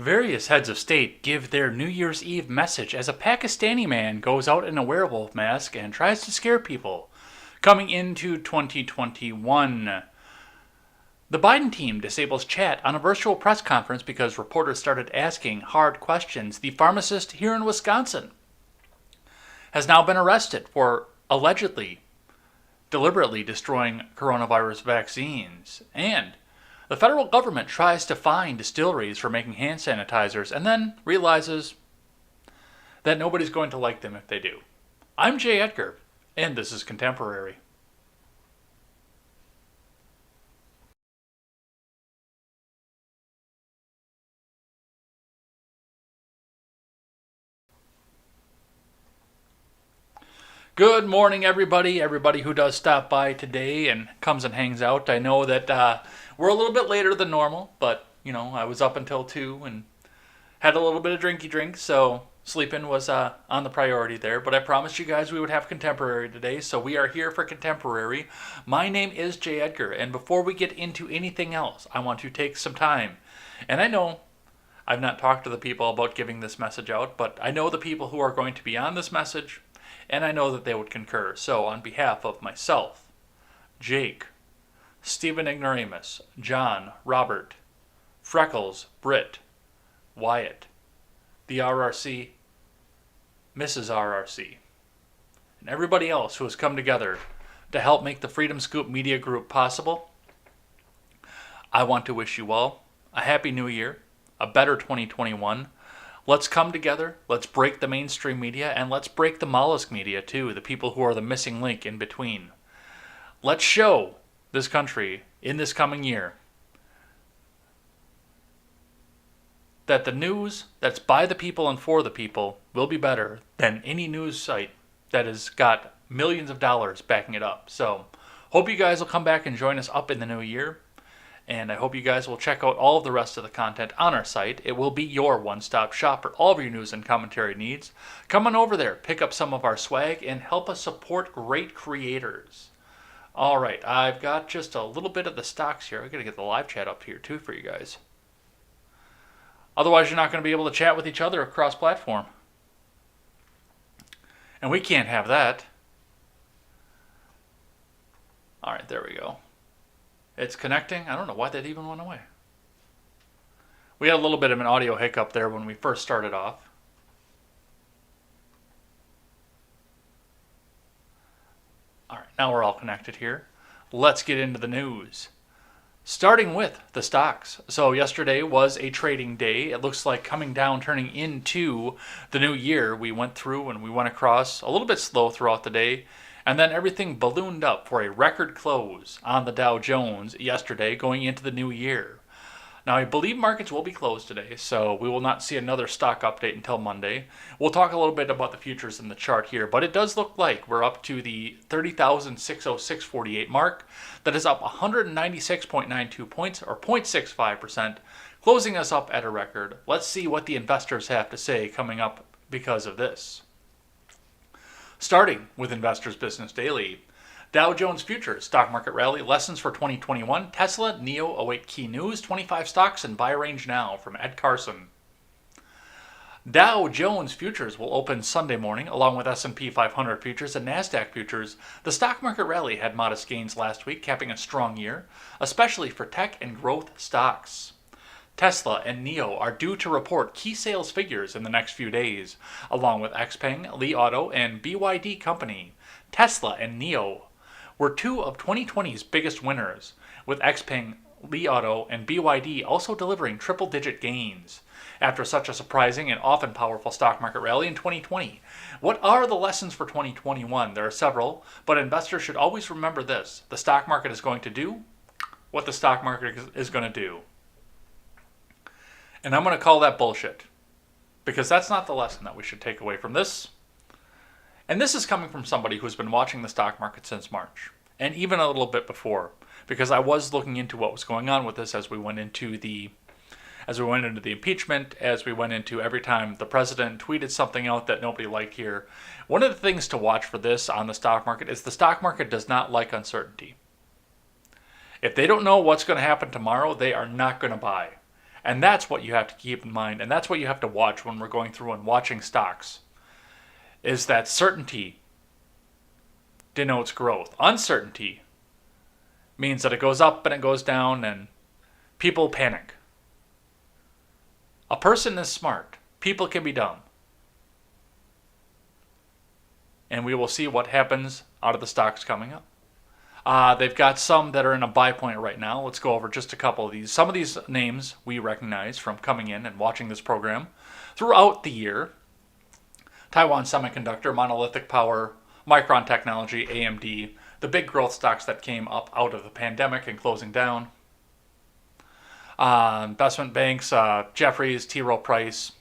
Various heads of state give their New Year's Eve message as a Pakistani man goes out in a werewolf mask and tries to scare people. Coming into 2021, the Biden team disables chat on a virtual press conference because reporters started asking hard questions. The pharmacist here in Wisconsin has now been arrested for allegedly deliberately destroying coronavirus vaccines. And the federal government tries to fine distilleries for making hand sanitizers and then realizes that nobody's going to like them if they do. I'm Jay Edgar, and this is Contemporary. Good morning, everybody who does stop by today and comes and hangs out. I know that we're a little bit later than normal, but, I was up until 2 and had a little bit of drinky drink, so sleeping was on the priority there. But I promised you guys we would have Contemporary today, so we are here for Contemporary. My name is Jay Edgar, and before we get into anything else, I want to take some time. And I know I've not talked to the people about giving this message out, but I know the people who are going to be on this message, and I know that they would concur. So on behalf of myself, Jake, Stephen Ignoramus, John, Robert, Freckles, Britt, Wyatt, the RRC, Mrs. RRC, and everybody else who has come together to help make the Freedom Scoop Media Group possible, I want to wish you all a Happy New Year, a better 2021. Let's come together, let's break the mainstream media, and let's break the mollusk media too, the people who are the missing link in between. Let's show this country in this coming year that the news that's by the people and for the people will be better than any news site that has got millions of dollars backing it up. So, hope you guys will come back and join us up in the new year. And I hope you guys will check out all of the rest of the content on our site. It will be your one-stop shop for all of your news and commentary needs. Come on over there, pick up some of our swag, and help us support great creators. All right, I've got just a little bit of the stocks here. I got to get the live chat up here too for you guys. Otherwise, you're not going to be able to chat with each other across platform. And we can't have that. All right, there we go. It's connecting. I don't know why that even went away. We had a little bit of an audio hiccup there when we first started off. All right, now we're all connected here. Let's get into the news. Starting with the stocks. So yesterday was a trading day. It looks like coming down, turning into the new year. We went through and we went across a little bit slow throughout the day. And then everything ballooned up for a record close on the Dow Jones yesterday going into the new year. Now, I believe markets will be closed today, so we will not see another stock update until Monday. We'll talk a little bit about the futures in the chart here, but it does look like we're up to the 30,606.48 mark. That is up 196.92 points, or 0.65%, closing us up at a record. Let's see what the investors have to say coming up because of this. Starting with Investors Business Daily, Dow Jones Futures Stock Market Rally Lessons for 2021. Tesla, NIO await key news. 25 stocks in buy range now from Ed Carson. Dow Jones Futures will open Sunday morning along with S&P 500 Futures and NASDAQ Futures. The stock market rally had modest gains last week, capping a strong year, especially for tech and growth stocks. Tesla and NIO are due to report key sales figures in the next few days, along with XPeng, Li Auto, and BYD Company. Tesla and NIO were two of 2020's biggest winners, with XPeng, Li Auto, and BYD also delivering triple-digit gains. After such a surprising and often powerful stock market rally in 2020, what are the lessons for 2021? There are several, but investors should always remember this. The stock market is going to do what the stock market is going to do. And I'm going to call that bullshit, because that's not the lesson that we should take away from this. And this is coming from somebody who's been watching the stock market since March, and even a little bit before, because I was looking into what was going on with this as we went into the impeachment, as we went into every time the president tweeted something out that nobody liked here. One of the things to watch for this on the stock market is the stock market does not like uncertainty. If they don't know what's going to happen tomorrow, they are not going to buy. And that's what you have to keep in mind. And that's what you have to watch when we're going through and watching stocks. Is that certainty denotes growth. Uncertainty means that it goes up and it goes down and people panic. A person is smart. People can be dumb. And we will see what happens out of the stocks coming up. They've got some that are in a buy point right now. Let's go over just a couple of these. Some of these names we recognize from coming in and watching this program throughout the year. Taiwan Semiconductor, Monolithic Power, Micron Technology, AMD, the big growth stocks that came up out of the pandemic and closing down. Investment banks, Jefferies, T. Rowe Price,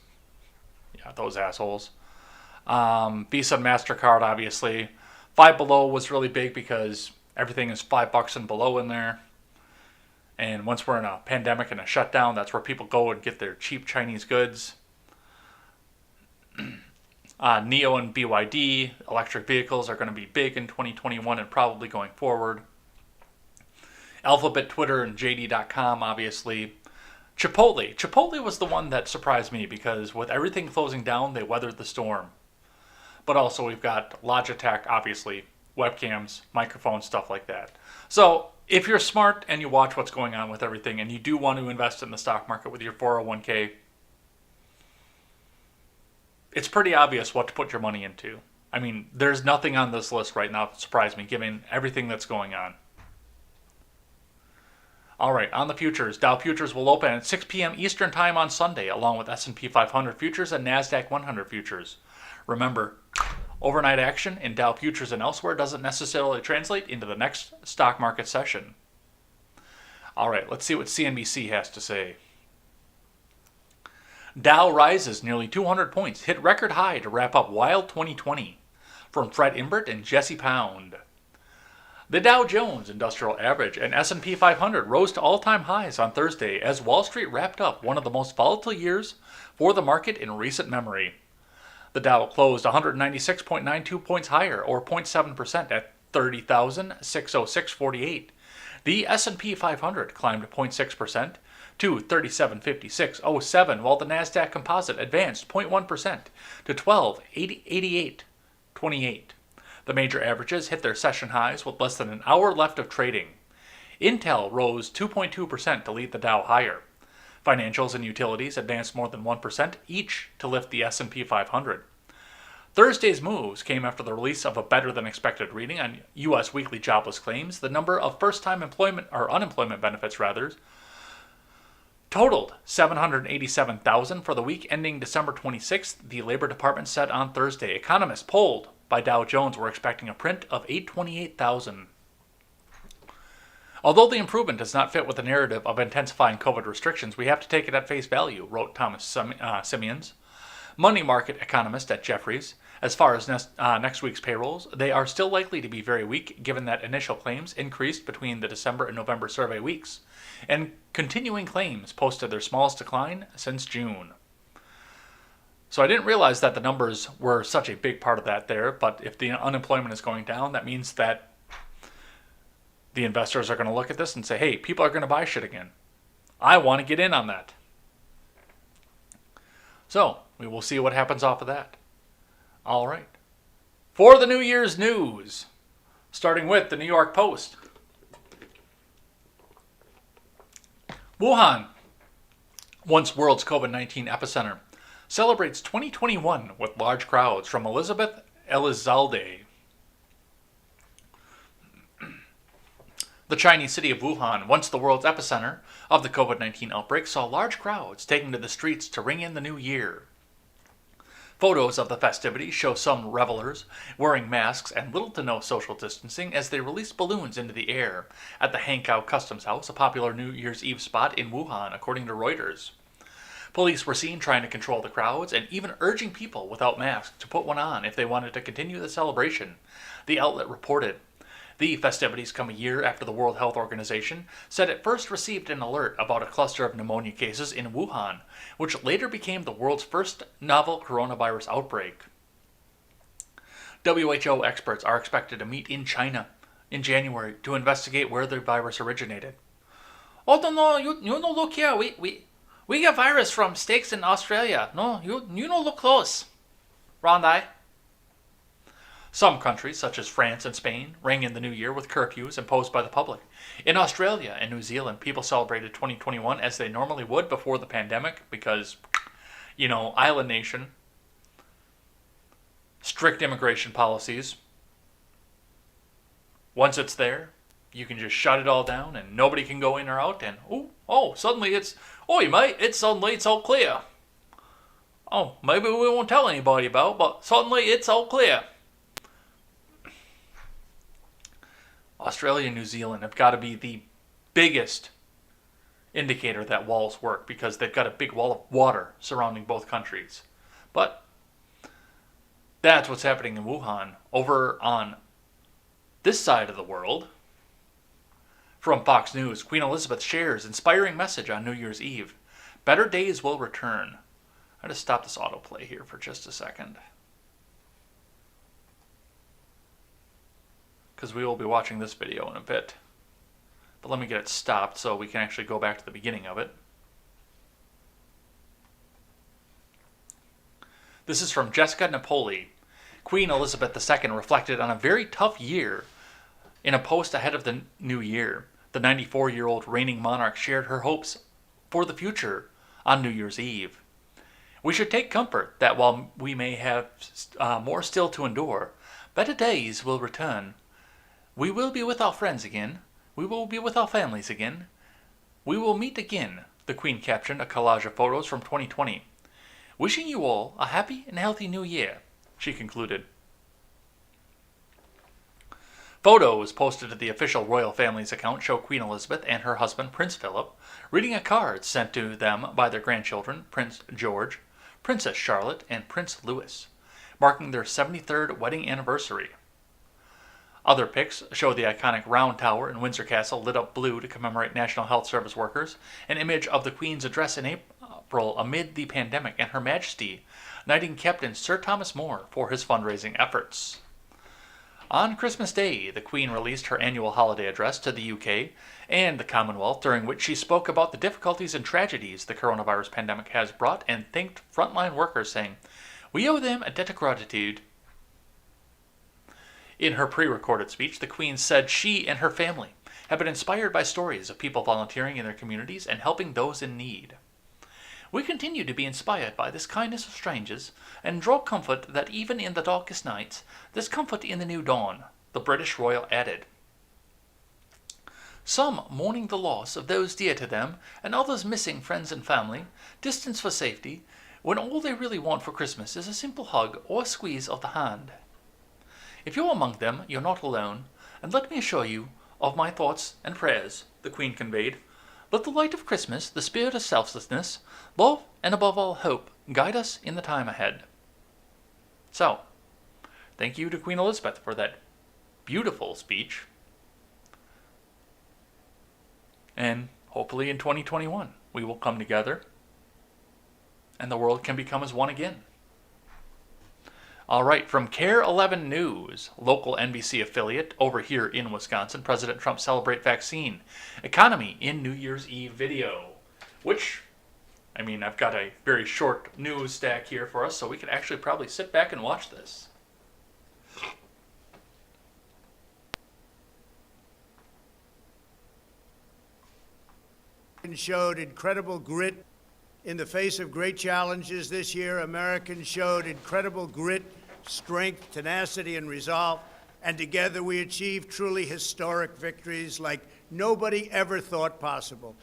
yeah, those assholes. Visa and MasterCard, obviously. Five Below was really big because everything is $5 and below in there. And once we're in a pandemic and a shutdown, that's where people go and get their cheap Chinese goods. NEO and BYD, electric vehicles are going to be big in 2021 and probably going forward. Alphabet, Twitter, and JD.com, obviously. Chipotle was the one that surprised me because with everything closing down, they weathered the storm. But also we've got Logitech, obviously, webcams, microphones, stuff like that. So if you're smart and you watch what's going on with everything and you do want to invest in the stock market with your 401k, it's pretty obvious what to put your money into. I mean, there's nothing on this list right now that surprised me, given everything that's going on. All right, on the futures, Dow futures will open at 6 p.m. Eastern Time on Sunday, along with S&P 500 futures and NASDAQ 100 futures. Remember, overnight action in Dow futures and elsewhere doesn't necessarily translate into the next stock market session. All right, let's see what CNBC has to say. Dow rises nearly 200 points, hit record high to wrap up wild 2020. From Fred Imbert and Jesse Pound. The Dow Jones Industrial Average and S&P 500 rose to all-time highs on Thursday as Wall Street wrapped up one of the most volatile years for the market in recent memory. The Dow closed 196.92 points higher, or 0.7%, at 30,606.48. The S&P 500 climbed 0.6% to 3756.07, while the NASDAQ Composite advanced 0.1% to 1288.28. The major averages hit their session highs with less than an hour left of trading. Intel rose 2.2% to lead the Dow higher. Financials and utilities advanced more than 1% each to lift the S&P 500. Thursday's moves came after the release of a better-than-expected reading on U.S. weekly jobless claims. The number of first-time unemployment benefits totaled 787,000 for the week ending December 26th, the Labor Department said on Thursday. Economists polled by Dow Jones were expecting a print of 828,000. Although the improvement does not fit with the narrative of intensifying COVID restrictions, we have to take it at face value, wrote Thomas Simeons, money market economist at Jefferies. As far as next week's payrolls, they are still likely to be very weak, given that initial claims increased between the December and November survey weeks, and continuing claims posted their smallest decline since June. So I didn't realize that the numbers were such a big part of that there, but if the unemployment is going down, that means that the investors are going to look at this and say, hey, people are going to buy shit again. I want to get in on that. So we will see what happens off of that. All right. For the New Year's news, starting with the New York Post. Wuhan, once world's COVID-19 epicenter, celebrates 2021 with large crowds from Elizabeth Elizalde. The Chinese city of Wuhan, once the world's epicenter of the COVID-19 outbreak, saw large crowds taking to the streets to ring in the new year. Photos of the festivities show some revelers wearing masks and little to no social distancing as they released balloons into the air at the Hankow Customs House, a popular New Year's Eve spot in Wuhan, according to Reuters. Police were seen trying to control the crowds and even urging people without masks to put one on if they wanted to continue the celebration, the outlet reported. The festivities come a year after the World Health Organization said it first received an alert about a cluster of pneumonia cases in Wuhan, which later became the world's first novel coronavirus outbreak. WHO experts are expected to meet in China in January to investigate where the virus originated. Oh no, you know, look here, We get virus from steaks in Australia. No, you don't look close. Rondai. Some countries, such as France and Spain, ring in the new year with curfews imposed by the public. In Australia and New Zealand, people celebrated 2021 as they normally would before the pandemic because, island nation, strict immigration policies. Once it's there, you can just shut it all down and nobody can go in or out and, suddenly it's all clear. Oh, maybe we won't tell anybody about, but suddenly it's all clear. Australia and New Zealand have got to be the biggest indicator that walls work because they've got a big wall of water surrounding both countries. But that's what's happening in Wuhan. Over on this side of the world, from Fox News, Queen Elizabeth shares inspiring message on New Year's Eve. Better days will return. I'm going to stop this autoplay here for just a second, because we will be watching this video in a bit. But let me get it stopped so we can actually go back to the beginning of it. This is from Jessica Napoli. Queen Elizabeth II reflected on a very tough year in a post ahead of the new year. The 94-year-old reigning monarch shared her hopes for the future on New Year's Eve. We should take comfort that while we may have more still to endure, better days will return. We will be with our friends again. We will be with our families again. We will meet again, the Queen captioned a collage of photos from 2020. Wishing you all a happy and healthy new year, she concluded. Photos posted to the official royal family's account show Queen Elizabeth and her husband, Prince Philip, reading a card sent to them by their grandchildren, Prince George, Princess Charlotte, and Prince Louis, marking their 73rd wedding anniversary. Other pics show the iconic round tower in Windsor Castle lit up blue to commemorate National Health Service workers, an image of the Queen's address in April amid the pandemic, and Her Majesty knighting Captain Sir Thomas More for his fundraising efforts. On Christmas Day, the Queen released her annual holiday address to the UK and the Commonwealth, during which she spoke about the difficulties and tragedies the coronavirus pandemic has brought and thanked frontline workers, saying, "We owe them a debt of gratitude." In her pre-recorded speech, the Queen said she and her family have been inspired by stories of people volunteering in their communities and helping those in need. We continue to be inspired by this kindness of strangers and draw comfort that even in the darkest nights, there's comfort in the new dawn, the British royal added. Some mourning the loss of those dear to them and others missing friends and family, distance for safety, when all they really want for Christmas is a simple hug or a squeeze of the hand. If you're among them, you're not alone, and let me assure you of my thoughts and prayers, the Queen conveyed. Let the light of Christmas, the spirit of selflessness, love, and above all hope, guide us in the time ahead. So, thank you to Queen Elizabeth for that beautiful speech. And hopefully in 2021, we will come together and the world can become as one again. All right, from Care 11 News, local NBC affiliate over here in Wisconsin, President Trump celebrate vaccine, economy in New Year's Eve video, which, I've got a very short news stack here for us, so we could actually probably sit back and watch this. Showed incredible grit in the face of great challenges this year. Americans showed incredible grit, strength, tenacity, and resolve. And together we achieved truly historic victories like nobody ever thought possible.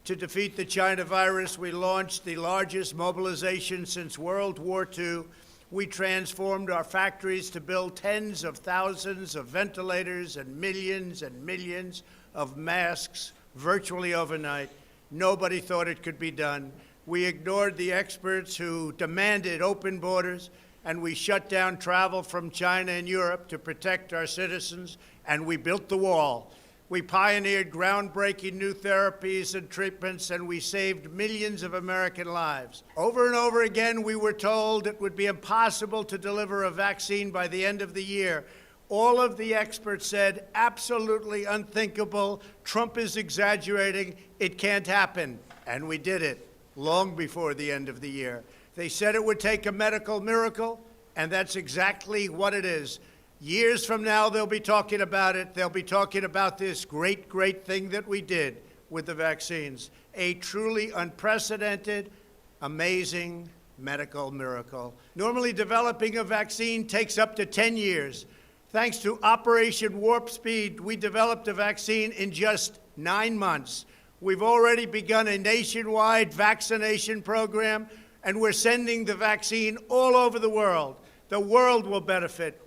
To defeat the China virus, we launched the largest mobilization since World War II. We transformed our factories to build tens of thousands of ventilators and millions of masks virtually overnight. Nobody thought it could be done. We ignored the experts who demanded open borders, and we shut down travel from China and Europe to protect our citizens, and we built the wall. We pioneered groundbreaking new therapies and treatments, and we saved millions of American lives. Over and over again, we were told it would be impossible to deliver a vaccine by the end of the year. All of the experts said, absolutely unthinkable. Trump is exaggerating. It can't happen. And we did it. long before the end of the year. They said it would take a medical miracle, and that's exactly what it is. Years from now, they'll be talking about it. They'll be talking about this great, great thing that we did with the vaccines. A truly unprecedented, amazing medical miracle. Normally, developing a vaccine takes up to 10 years. Thanks to Operation Warp Speed, we developed a vaccine in just 9 months. We've already begun a nationwide vaccination program, and we're sending the vaccine all over the world. The world will benefit,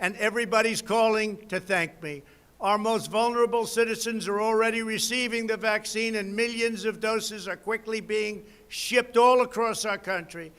and everybody's calling to thank me. Our most vulnerable citizens are already receiving the vaccine, and millions of doses are quickly being shipped all across our country.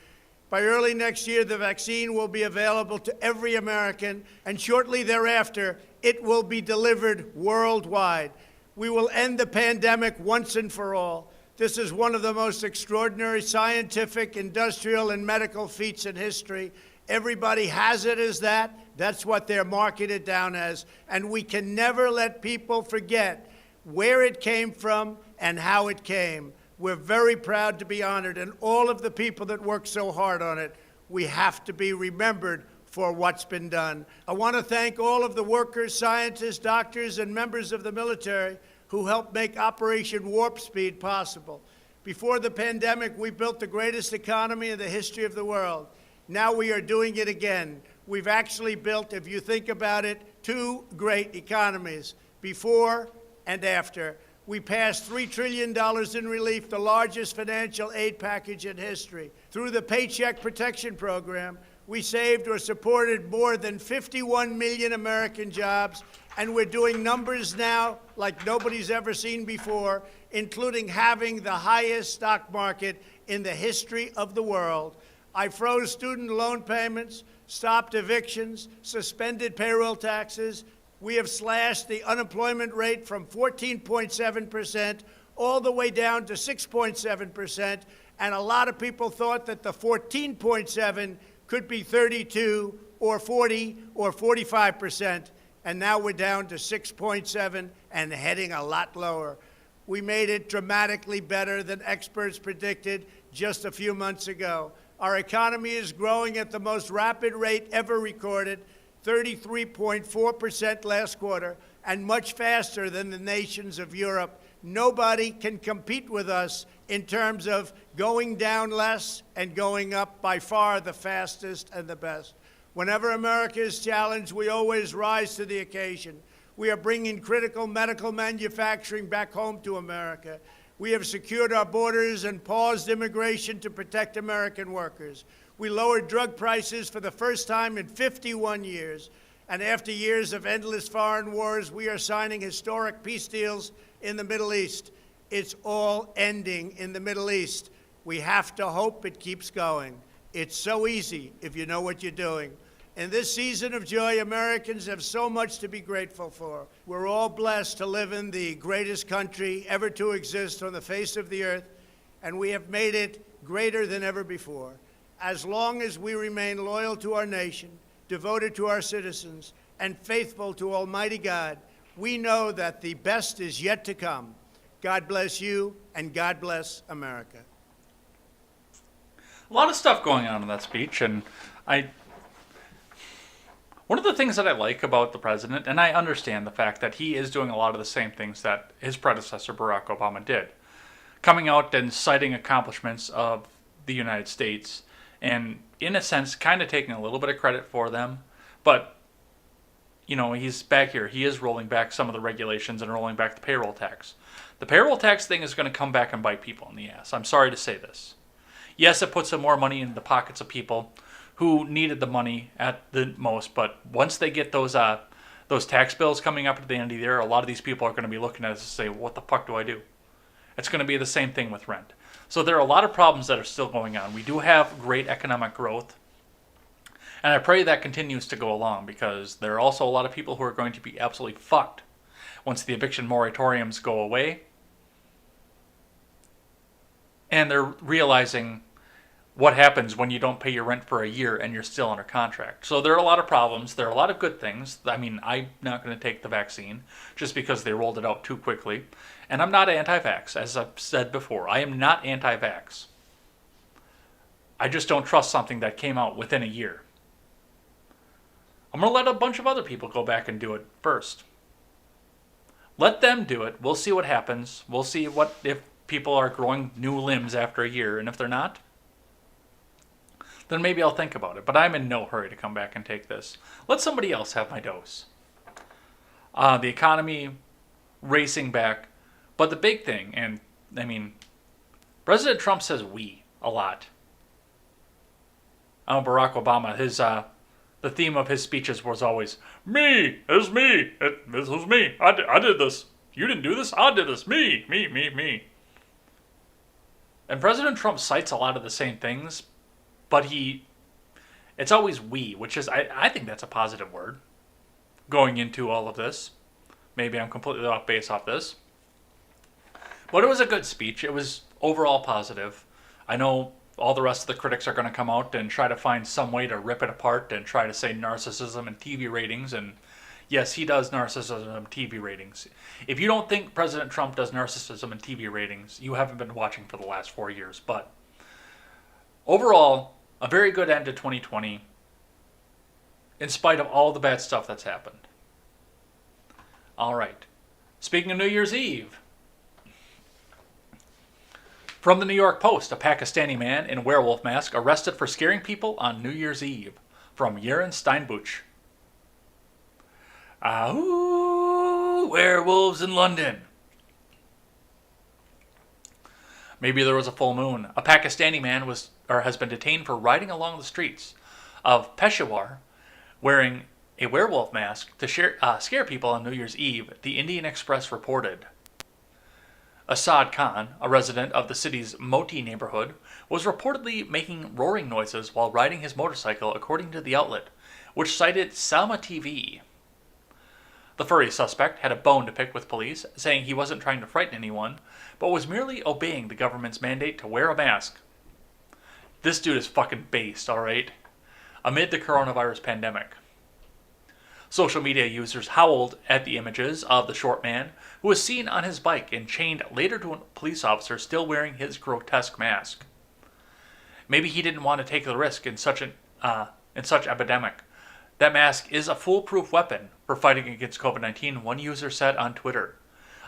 By early next year, the vaccine will be available to every American, and shortly thereafter, it will be delivered worldwide. We will end the pandemic once and for all. This is one of the most extraordinary scientific, industrial, and medical feats in history. Everybody has it as that. That's what they're marketed down as. And we can never let people forget where it came from and how it came. We're very proud to be honored, and all of the people that worked so hard on it, we have to be remembered for what's been done. I want to thank all of the workers, scientists, doctors, and members of the military who helped make Operation Warp Speed possible. Before the pandemic, we built the greatest economy in the history of the world. Now we are doing it again. We've actually built, if you think about it, 2 great economies, before and after. We passed $3 trillion in relief, the largest financial aid package in history. Through the Paycheck Protection Program, we saved or supported more than 51 million American jobs, and we're doing numbers now like nobody's ever seen before, including having the highest stock market in the history of the world. I froze student loan payments, stopped evictions, suspended payroll taxes. We have slashed the unemployment rate from 14.7% all the way down to 6.7%, and a lot of people thought that the 14.7 could be 32 or 40 or 45%, and now we're down to 6.7 and heading a lot lower. We made it dramatically better than experts predicted just a few months ago. Our economy is growing at the most rapid rate ever recorded, 33.4% last quarter, and much faster than the nations of Europe. Nobody can compete with us in terms of going down less and going up by far the fastest and the best. Whenever America is challenged, we always rise to the occasion. We are bringing critical medical manufacturing back home to America. We have secured our borders and paused immigration to protect American workers. We lowered drug prices for the first time in 51 years. And after years of endless foreign wars, we are signing historic peace deals in the Middle East. It's all ending in the Middle East. We have to hope it keeps going. It's so easy if you know what you're doing. In this season of joy, Americans have so much to be grateful for. We're all blessed to live in the greatest country ever to exist on the face of the earth, and we have made it greater than ever before. As long as we remain loyal to our nation, devoted to our citizens, and faithful to Almighty God, we know that the best is yet to come. God bless you, and God bless America. A lot of stuff going on in that speech, and one of the things that I like about the president, and I understand the fact that he is doing a lot of the same things that his predecessor Barack Obama did, coming out and citing accomplishments of the United States, and in a sense kind of taking a little bit of credit for them, but you know, he's back here. He is rolling back some of the regulations and rolling back the payroll tax. The payroll tax thing is going to come back and bite people in the ass. I'm sorry to say this. Yes, it puts some more money in the pockets of people who needed the money at the most, but once they get those tax bills coming up at the end of the year, a lot of these people are going to be looking at us and say, what the fuck do I do? It's going to be the same thing with rent. So there are a lot of problems that are still going on. We do have great economic growth, and I pray that continues to go along, because there are also a lot of people who are going to be absolutely fucked once the eviction moratoriums go away, and they're realizing what happens when you don't pay your rent for a year and you're still under contract. So there are a lot of problems. There are a lot of good things. I mean, I'm not going to take the vaccine just because they rolled it out too quickly. And I'm not anti-vax, as I've said before. I am not anti-vax. I just don't trust something that came out within a year. I'm going to let a bunch of other people go back and do it first. Let them do it. We'll see what happens. We'll see if people are growing new limbs after a year. And if they're not, then maybe I'll think about it. But I'm in no hurry to come back and take this. Let somebody else have my dose. The economy racing back. But the big thing, and I mean, President Trump says we a lot. Barack Obama, the theme of his speeches was always, me, it's me, this was me, I did this, you didn't do this, I did this, me. And President Trump cites a lot of the same things, but it's always we, which is, I think that's a positive word, going into all of this. Maybe I'm completely off base off this. But it was a good speech. It was overall positive. I know all the rest of the critics are going to come out and try to find some way to rip it apart and try to say narcissism and TV ratings. And yes, he does narcissism and TV ratings. If you don't think President Trump does narcissism and TV ratings, you haven't been watching for the last 4 years. But overall, a very good end to 2020 in spite of all the bad stuff that's happened. All right. Speaking of New Year's Eve, from the New York Post, a Pakistani man in a werewolf mask arrested for scaring people on New Year's Eve. From Jaren Steinbuch. Ahoo! Werewolves in London. Maybe there was a full moon. A Pakistani man has been detained for riding along the streets of Peshawar wearing a werewolf mask to scare people on New Year's Eve, the Indian Express reported. Assad Khan, a resident of the city's Moti neighborhood, was reportedly making roaring noises while riding his motorcycle, according to the outlet, which cited Salma TV. The furry suspect had a bone to pick with police, saying he wasn't trying to frighten anyone, but was merely obeying the government's mandate to wear a mask. This dude is fucking based, alright? Amid the coronavirus pandemic. Social media users howled at the images of the short man, who was seen on his bike and chained later to a police officer still wearing his grotesque mask. Maybe he didn't want to take the risk in such epidemic. That mask is a foolproof weapon for fighting against COVID-19, one user said on Twitter.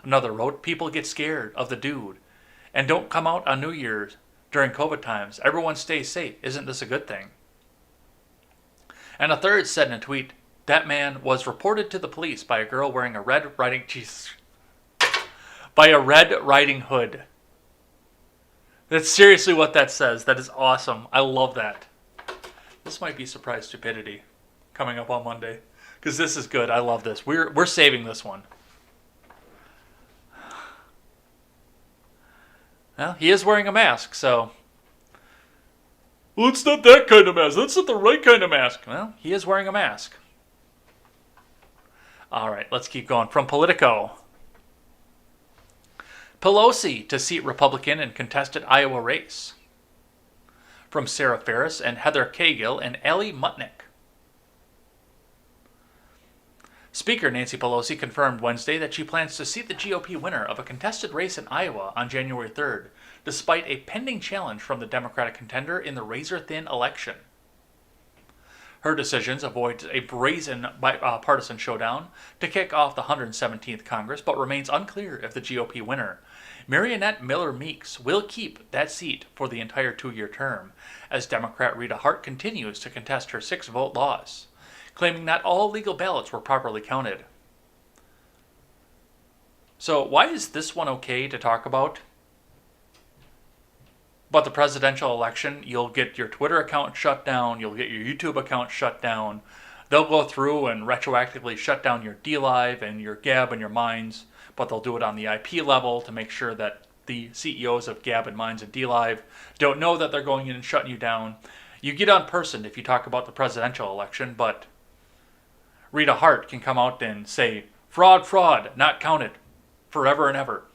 Another wrote, people get scared of the dude and don't come out on New Year's during COVID times. Everyone stays safe. Isn't this a good thing? And a third said in a tweet, that man was reported to the police by a girl wearing a red riding hood. That's seriously what that says. That is awesome. I love that. This might be surprise stupidity coming up on Monday, because this is good. I love this. We're saving this one. Well, he is wearing a mask, so. Well, it's not that kind of mask. That's not the right kind of mask. Well, he is wearing a mask. All right, let's keep going. From Politico. Pelosi to seat Republican in contested Iowa race. From Sarah Ferris and Heather Cahill and Allie Mutnick. Speaker Nancy Pelosi confirmed Wednesday that she plans to seat the GOP winner of a contested race in Iowa on January 3rd, despite a pending challenge from the Democratic contender in the razor-thin election. Her decisions avoid a brazen partisan showdown to kick off the 117th Congress, but remains unclear if the GOP winner, Marionette Miller Meeks, will keep that seat for the entire 2-year term, as Democrat Rita Hart continues to contest her 6-vote loss, claiming not all legal ballots were properly counted. So why is this one okay to talk about? But the presidential election, you'll get your Twitter account shut down, you'll get your YouTube account shut down. They'll go through and retroactively shut down your DLive and your Gab and your Minds, but they'll do it on the IP level to make sure that the CEOs of Gab and Minds and DLive don't know that they're going in and shutting you down. You get unpersoned if you talk about the presidential election, but Rita Hart can come out and say, fraud, not counted, forever and ever.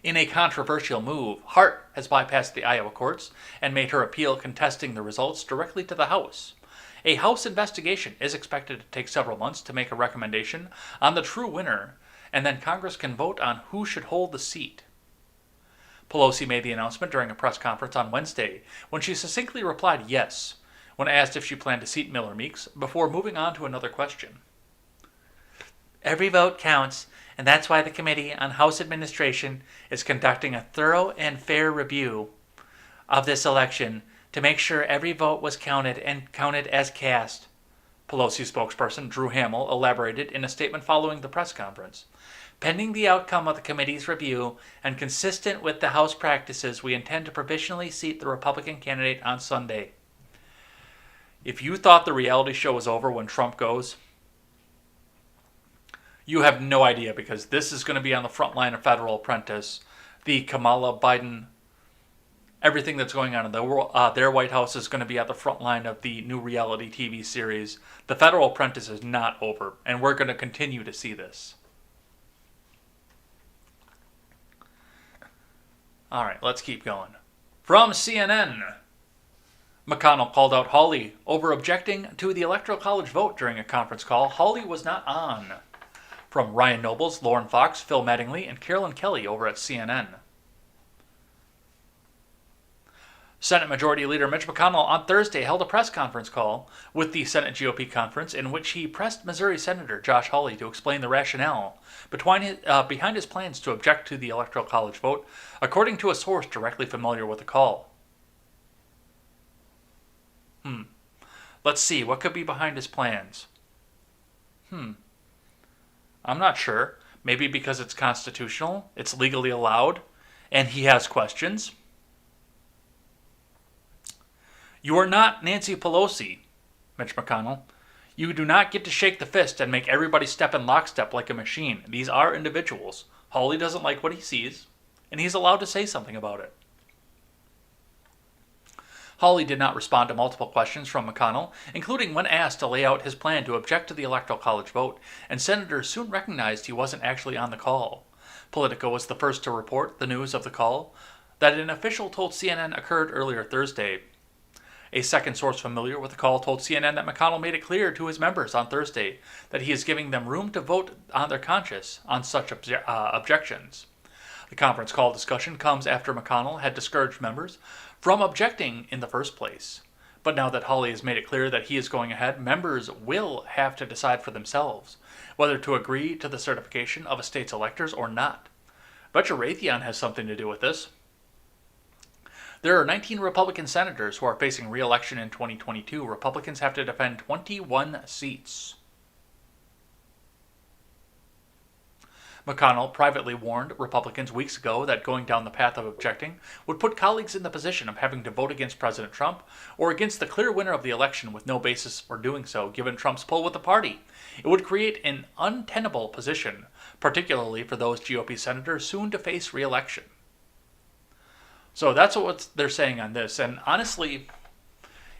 In a controversial move, Hart has bypassed the Iowa courts and made her appeal contesting the results directly to the House. A House investigation is expected to take several months to make a recommendation on the true winner, and then Congress can vote on who should hold the seat. Pelosi made the announcement during a press conference on Wednesday, when she succinctly replied yes, when asked if she planned to seat Miller Meeks, before moving on to another question. Every vote counts, and that's why the Committee on House Administration is conducting a thorough and fair review of this election to make sure every vote was counted and counted as cast. Pelosi spokesperson Drew Hamill elaborated in a statement following the press conference. Pending the outcome of the committee's review and consistent with the House practices, we intend to provisionally seat the Republican candidate on Sunday. If you thought the reality show was over when Trump goes, you have no idea, because this is going to be on the front line of Federal Apprentice, the Kamala Biden, everything that's going on in their White House is going to be at the front line of the new reality TV series. The Federal Apprentice is not over, and we're going to continue to see this. All right, let's keep going. From CNN, McConnell called out Hawley over objecting to the Electoral College vote during a conference call Hawley was not on. From Ryan Nobles, Lauren Fox, Phil Mattingly, and Carolyn Kelly over at CNN. Senate Majority Leader Mitch McConnell on Thursday held a press conference call with the Senate GOP conference in which he pressed Missouri Senator Josh Hawley to explain the rationale behind his plans to object to the Electoral College vote, according to a source directly familiar with the call. Let's see, what could be behind his plans? I'm not sure. Maybe because it's constitutional, it's legally allowed, and he has questions. You are not Nancy Pelosi, Mitch McConnell. You do not get to shake the fist and make everybody step in lockstep like a machine. These are individuals. Hawley doesn't like what he sees, and he's allowed to say something about it. Hawley did not respond to multiple questions from McConnell, including when asked to lay out his plan to object to the Electoral College vote, and senators soon recognized he wasn't actually on the call. Politico was the first to report the news of the call that an official told CNN occurred earlier Thursday. A second source familiar with the call told CNN that McConnell made it clear to his members on Thursday that he is giving them room to vote on their conscience on such objections. The conference call discussion comes after McConnell had discouraged members from objecting in the first place. But now that Hawley has made it clear that he is going ahead, members will have to decide for themselves whether to agree to the certification of a state's electors or not. Bet your Raytheon has something to do with this. There are 19 Republican senators who are facing re-election in 2022. Republicans have to defend 21 seats. McConnell privately warned Republicans weeks ago that going down the path of objecting would put colleagues in the position of having to vote against President Trump or against the clear winner of the election with no basis for doing so, given Trump's pull with the party. It would create an untenable position, particularly for those GOP senators soon to face re-election. So that's what they're saying on this, and honestly,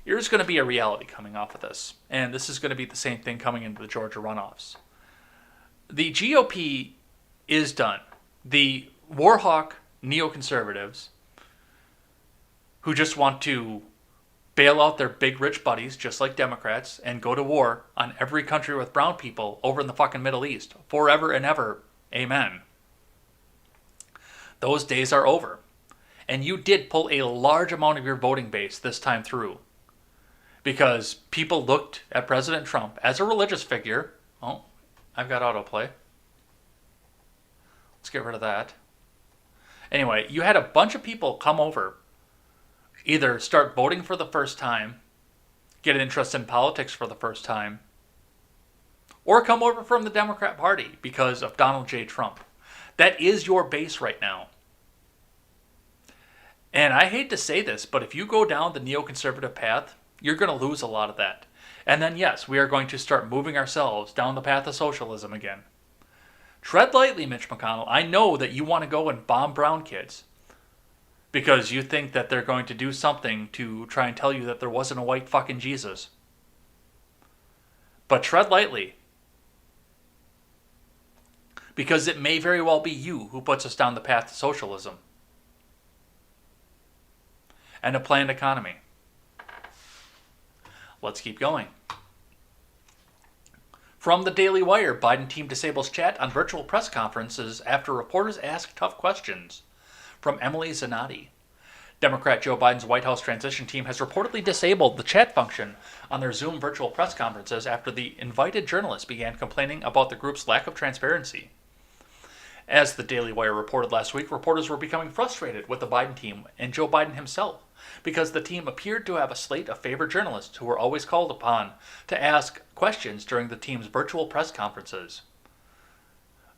there's going to be a reality coming off of this, and this is going to be the same thing coming into the Georgia runoffs. The GOP is done. The warhawk neoconservatives who just want to bail out their big rich buddies, just like Democrats, and go to war on every country with brown people over in the fucking Middle East, forever and ever, amen. Those days are over. And you did pull a large amount of your voting base this time through, because people looked at President Trump as a religious figure. Oh, I've got autoplay. Let's get rid of that. Anyway, you had a bunch of people come over, either start voting for the first time, get an interest in politics for the first time, or come over from the Democrat Party because of Donald J. Trump. That is your base right now. And I hate to say this, but if you go down the neoconservative path, you're going to lose a lot of that. And then, yes, we are going to start moving ourselves down the path of socialism again. Tread lightly, Mitch McConnell. I know that you want to go and bomb brown kids because you think that they're going to do something to try and tell you that there wasn't a white fucking Jesus. But tread lightly. because it may very well be you who puts us down the path to socialism and a planned economy. Let's keep going. From the Daily Wire, Biden team disables chat on virtual press conferences after reporters ask tough questions. From Emily Zanotti. Democrat Joe Biden's White House transition team has reportedly disabled the chat function on their Zoom virtual press conferences after the invited journalists began complaining about the group's lack of transparency. As the Daily Wire reported last week, reporters were becoming frustrated with the Biden team and Joe Biden himself because the team appeared to have a slate of favored journalists who were always called upon to ask questions during the team's virtual press conferences.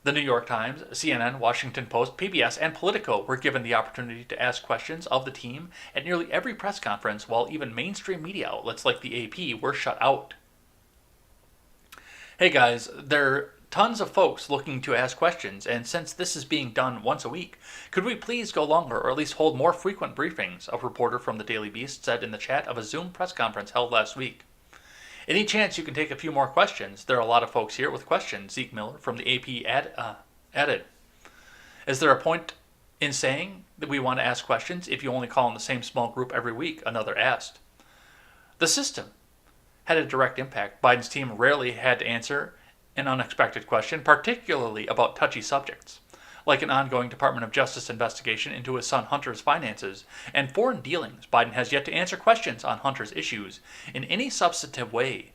The New York Times, CNN, Washington Post, PBS, and Politico were given the opportunity to ask questions of the team at nearly every press conference, while even mainstream media outlets like the AP were shut out. Hey guys, there are tons of folks looking to ask questions, and since this is being done once a week, could we please go longer or at least hold more frequent briefings? A reporter from the Daily Beast said in the chat of a Zoom press conference held last week. Any chance you can take a few more questions? There are a lot of folks here with questions, Zeke Miller from the AP added. Is there a point in saying that we want to ask questions if you only call in the same small group every week? Another asked. The system had a direct impact. Biden's team rarely had to answer an unexpected question, particularly about touchy subjects, like an ongoing Department of Justice investigation into his son Hunter's finances and foreign dealings. Biden has yet to answer questions on Hunter's issues in any substantive way,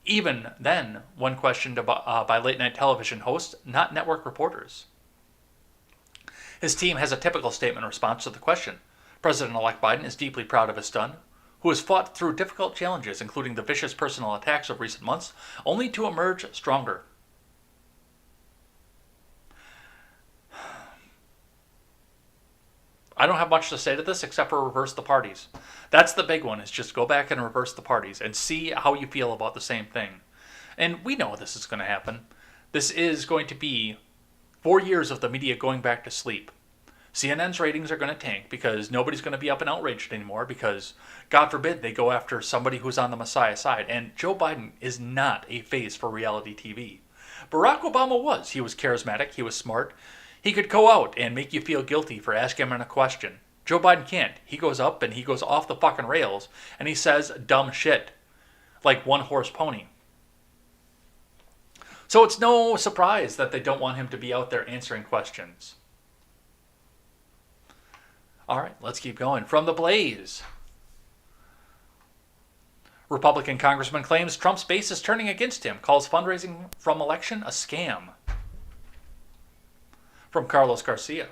even then when questioned by late-night television hosts, not network reporters. His team has a typical statement in response to the question. President-elect Biden is deeply proud of his son, who has fought through difficult challenges, including the vicious personal attacks of recent months, only to emerge stronger. I don't have much to say to this except for reverse the parties. That's the big one, is just go back and reverse the parties and see how you feel about the same thing. And we know this is going to happen. This is going to be 4 years of the media going back to sleep. CNN's ratings are going to tank because nobody's going to be up and outraged anymore because, God forbid, they go after somebody who's on the Messiah side. And Joe Biden is not a face for reality TV. Barack Obama was. He was charismatic. He was smart. He could go out and make you feel guilty for asking him a question. Joe Biden can't. He goes up and he goes off the fucking rails and he says dumb shit like one-horse pony. So it's no surprise that they don't want him to be out there answering questions. All right, let's keep going. From the Blaze. Republican Congressman claims Trump's base is turning against him, calls fundraising from election a scam. From Carlos Garcia.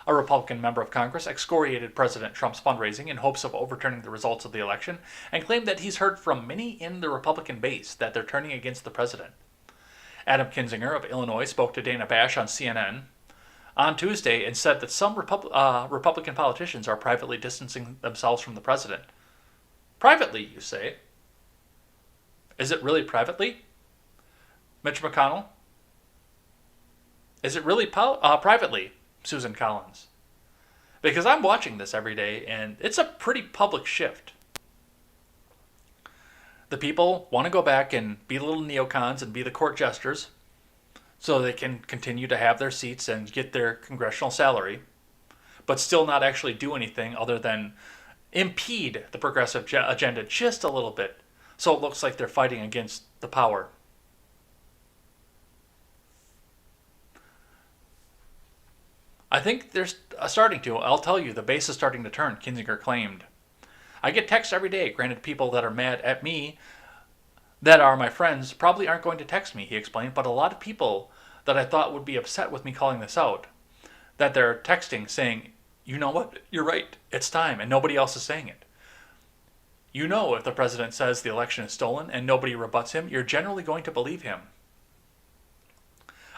A Republican member of Congress excoriated President Trump's fundraising in hopes of overturning the results of the election and claimed that he's heard from many in the Republican base that they're turning against the president. Adam Kinzinger of Illinois spoke to Dana Bash on CNN on Tuesday and said that some Republican politicians are privately distancing themselves from the president. Privately, you say? Is it really privately? Mitch McConnell? Is it really privately? Susan Collins. Because I'm watching this every day and it's a pretty public shift. The people want to go back and be little neocons and be the court jesters, so they can continue to have their seats and get their congressional salary, but still not actually do anything other than impede the progressive agenda just a little bit, so it looks like they're fighting against the power. I think they're starting to. I'll tell you, the base is starting to turn, Kinzinger claimed. I get texts every day. Granted, people that are mad at me, that are my friends, probably aren't going to text me, he explained, but a lot of people that I thought would be upset with me calling this out, that they're texting saying, you know what, you're right, it's time, and nobody else is saying it. You know, if the president says the election is stolen and nobody rebuts him, you're generally going to believe him.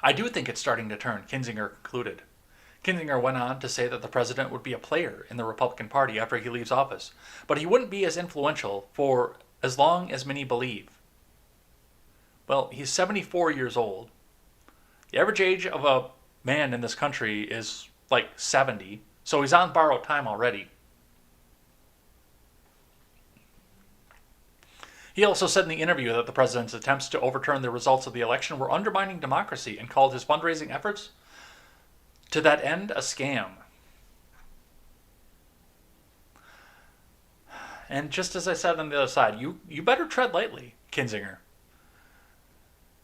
I do think it's starting to turn, Kinzinger concluded. Kinzinger went on to say that the president would be a player in the Republican Party after he leaves office, but he wouldn't be as influential for as long as many believe. Well, he's 74 years old. The average age of a man in this country is like 70, so he's on borrowed time already. He also said in the interview that the president's attempts to overturn the results of the election were undermining democracy and called his fundraising efforts to that end a scam. And just as I said on the other side, you better tread lightly, Kinzinger.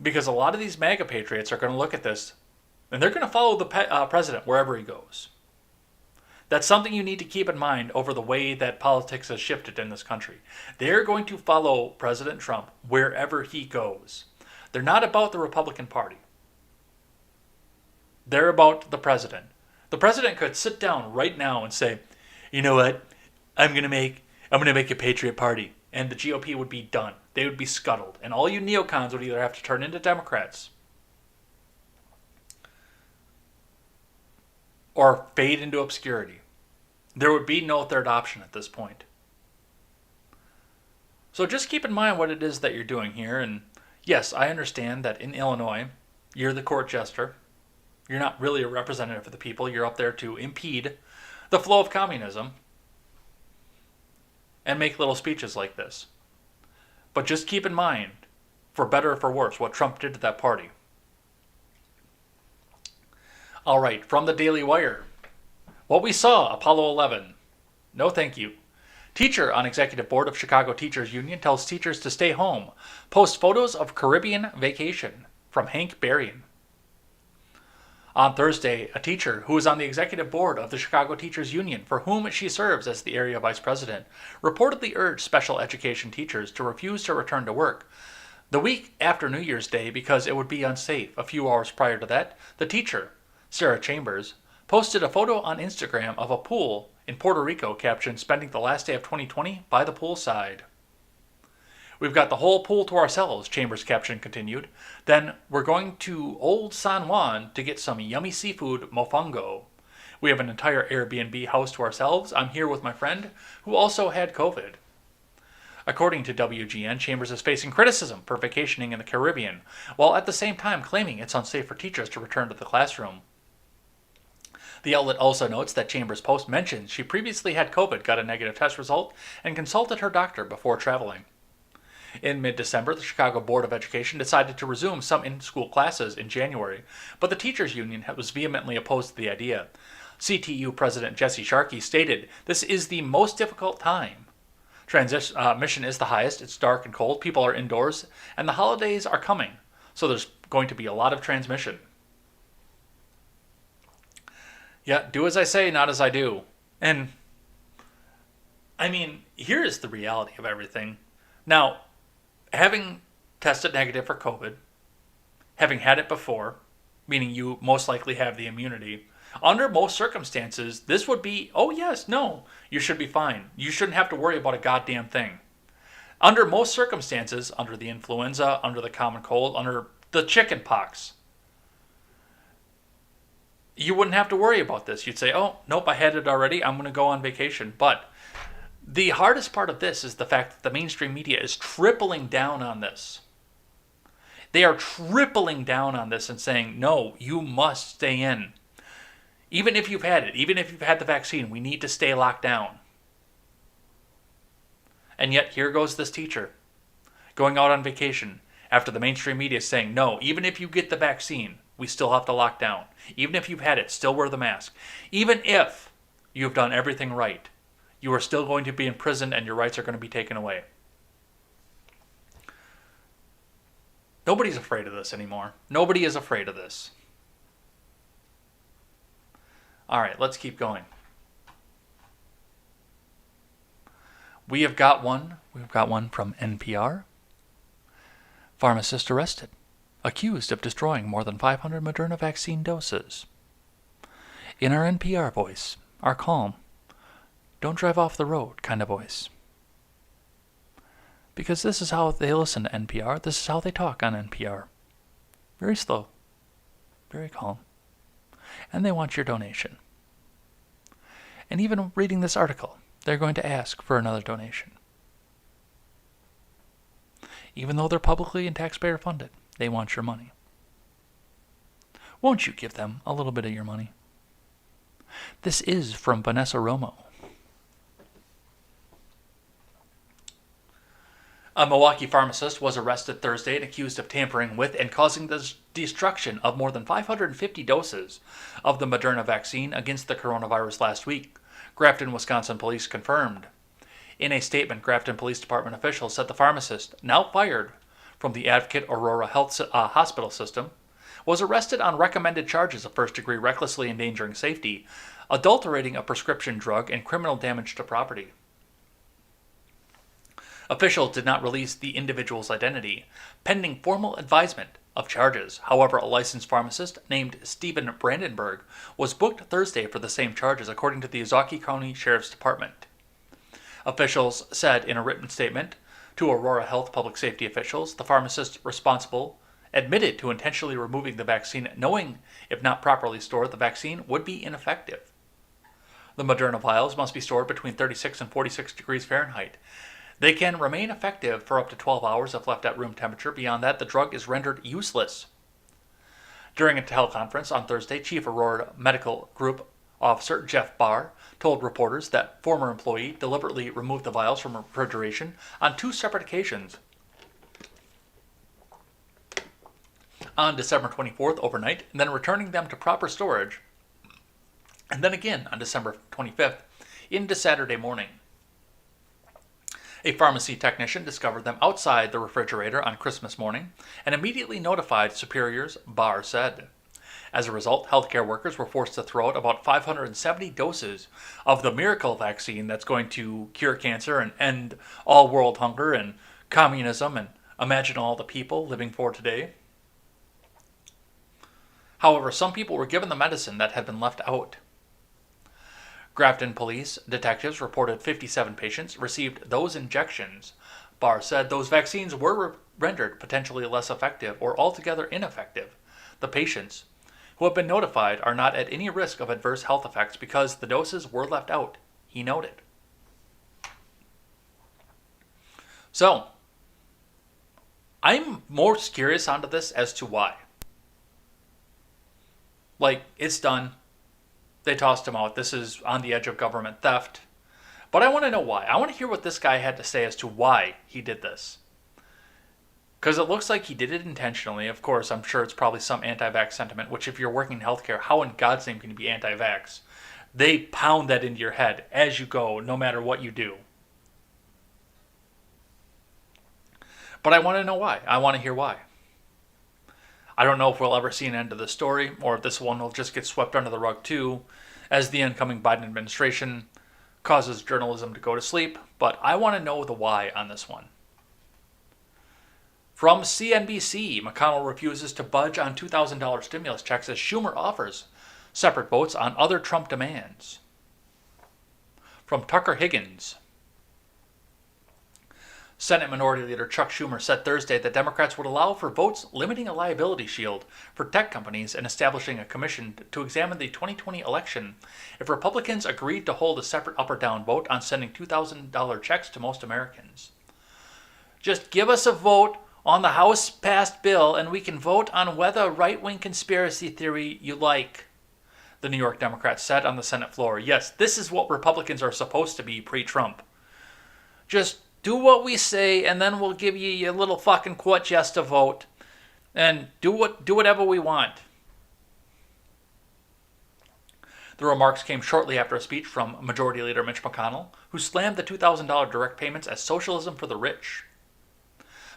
Because a lot of these MAGA patriots are going to look at this and they're going to follow the president wherever he goes. That's something you need to keep in mind over the way that politics has shifted in this country. They're going to follow President Trump wherever he goes. They're not about the Republican Party. They're about the president. The president could sit down right now and say, you know what, I'm going to make a Patriot Party. And the GOP would be done. They would be scuttled. And all you neocons would either have to turn into Democrats or fade into obscurity. There would be no third option at this point. So just keep in mind what it is that you're doing here. And yes, I understand that in Illinois, you're the court jester. You're not really a representative of the people. You're up there to impede the flow of communism and make little speeches like this. But just keep in mind, for better or for worse, what Trump did to that party. All right, from the Daily Wire. What we saw, Apollo 11. No thank you. Teacher on executive board of Chicago Teachers Union tells teachers to stay home. Post photos of Caribbean vacation from Hank Berrien. On Thursday, a teacher who is on the executive board of the Chicago Teachers Union, for whom she serves as the area vice president, reportedly urged special education teachers to refuse to return to work the week after New Year's Day because it would be unsafe. A few hours prior to that, the teacher, Sarah Chambers, posted a photo on Instagram of a pool in Puerto Rico captioned, "Spending the last day of 2020 by the poolside." "We've got the whole pool to ourselves," Chambers' caption continued. "Then we're going to Old San Juan to get some yummy seafood mofongo. We have an entire Airbnb house to ourselves. I'm here with my friend who also had COVID." According to WGN, Chambers is facing criticism for vacationing in the Caribbean, while at the same time claiming it's unsafe for teachers to return to the classroom. The outlet also notes that Chambers' post mentions she previously had COVID, got a negative test result, and consulted her doctor before traveling. In mid-December, the Chicago Board of Education decided to resume some in-school classes in January, but the teachers' union was vehemently opposed to the idea. CTU President Jesse Sharkey stated, "This is the most difficult time. Transmission is the highest, it's dark and cold, people are indoors, and the holidays are coming, so there's going to be a lot of transmission." Yeah, do as I say, not as I do. And, I mean, here is the reality of everything. Now, having tested negative for COVID, having had it before, meaning you most likely have the immunity, under most circumstances, this would be, oh yes, no, you should be fine. You shouldn't have to worry about a goddamn thing. Under most circumstances, under the influenza, under the common cold, under the chicken pox, you wouldn't have to worry about this. You'd say, oh, nope, I had it already. I'm going to go on vacation. But the hardest part of this is the fact that the mainstream media is tripling down on this. They are tripling down on this and saying, no, you must stay in. Even if you've had it, even if you've had the vaccine, we need to stay locked down. And yet here goes this teacher going out on vacation after the mainstream media is saying, no, even if you get the vaccine, we still have to lock down. Even if you've had it, still wear the mask. Even if you've done everything right, you are still going to be imprisoned and your rights are going to be taken away. Nobody's afraid of this anymore. Nobody is afraid of this. All right, let's keep going. We've got one from NPR. Pharmacist arrested, accused of destroying more than 500 Moderna vaccine doses. In our NPR voice, our calm, don't drive off the road kind of voice. Because this is how they listen to NPR, this is how they talk on NPR. Very slow, very calm. And they want your donation. And even reading this article, they're going to ask for another donation. Even though they're publicly and taxpayer funded, they want your money. Won't you give them a little bit of your money? This is from Vanessa Romo. A Milwaukee pharmacist was arrested Thursday and accused of tampering with and causing the destruction of more than 550 doses of the Moderna vaccine against the coronavirus last week, Grafton, Wisconsin police confirmed. In a statement, Grafton Police Department officials said the pharmacist, now fired from the Advocate Aurora Health Hospital System, was arrested on recommended charges of first-degree recklessly endangering safety, adulterating a prescription drug, and criminal damage to property. Officials did not release the individual's identity, pending formal advisement of charges. However, a licensed pharmacist named Stephen Brandenburg was booked Thursday for the same charges, according to the Ozaukee County Sheriff's Department. Officials said in a written statement to Aurora Health public safety officials, the pharmacist responsible admitted to intentionally removing the vaccine, knowing if not properly stored, the vaccine would be ineffective. The Moderna vials must be stored between 36 and 46 degrees Fahrenheit. They can remain effective for up to 12 hours if left at room temperature. Beyond that, the drug is rendered useless. During a teleconference on Thursday, Chief Aurora Medical Group Officer Jeff Barr told reporters that former employee deliberately removed the vials from refrigeration on 2 separate occasions. On December 24th overnight, and then returning them to proper storage, and then again on December 25th into Saturday morning. A pharmacy technician discovered them outside the refrigerator on Christmas morning and immediately notified superiors, Barr said. As a result, healthcare workers were forced to throw out about 570 doses of the miracle vaccine that's going to cure cancer and end all world hunger and communism and imagine all the people living for today. However, some people were given the medicine that had been left out. Grafton police detectives reported 57 patients received those injections. Barr said those vaccines were rendered potentially less effective or altogether ineffective. The patients who have been notified are not at any risk of adverse health effects because the doses were left out, he noted. So, I'm more curious onto this as to why. Like, it's done. They tossed him out. This is on the edge of government theft. But I want to know why. I want to hear what this guy had to say as to why he did this. Because it looks like he did it intentionally. Of course, I'm sure it's probably some anti-vax sentiment, which if you're working in healthcare, how in God's name can you be anti-vax? They pound that into your head as you go, no matter what you do. But I want to know why. I want to hear why. I don't know if we'll ever see an end to this story, or if this one will just get swept under the rug too, as the incoming Biden administration causes journalism to go to sleep. But I want to know the why on this one. From CNBC, McConnell refuses to budge on $2,000 stimulus checks as Schumer offers separate votes on other Trump demands. From Tucker Higgins, Senate Minority Leader Chuck Schumer said Thursday that Democrats would allow for votes limiting a liability shield for tech companies and establishing a commission to examine the 2020 election if Republicans agreed to hold a separate up or down vote on sending $2,000 checks to most Americans. Just give us a vote on the House-passed bill and we can vote on whether right-wing conspiracy theory you like, the New York Democrats said on the Senate floor. Yes, this is what Republicans are supposed to be pre-Trump. Just do what we say, and then we'll give you your little fucking quart just to vote. And do whatever we want. The remarks came shortly after a speech from Majority Leader Mitch McConnell, who slammed the $2,000 direct payments as socialism for the rich.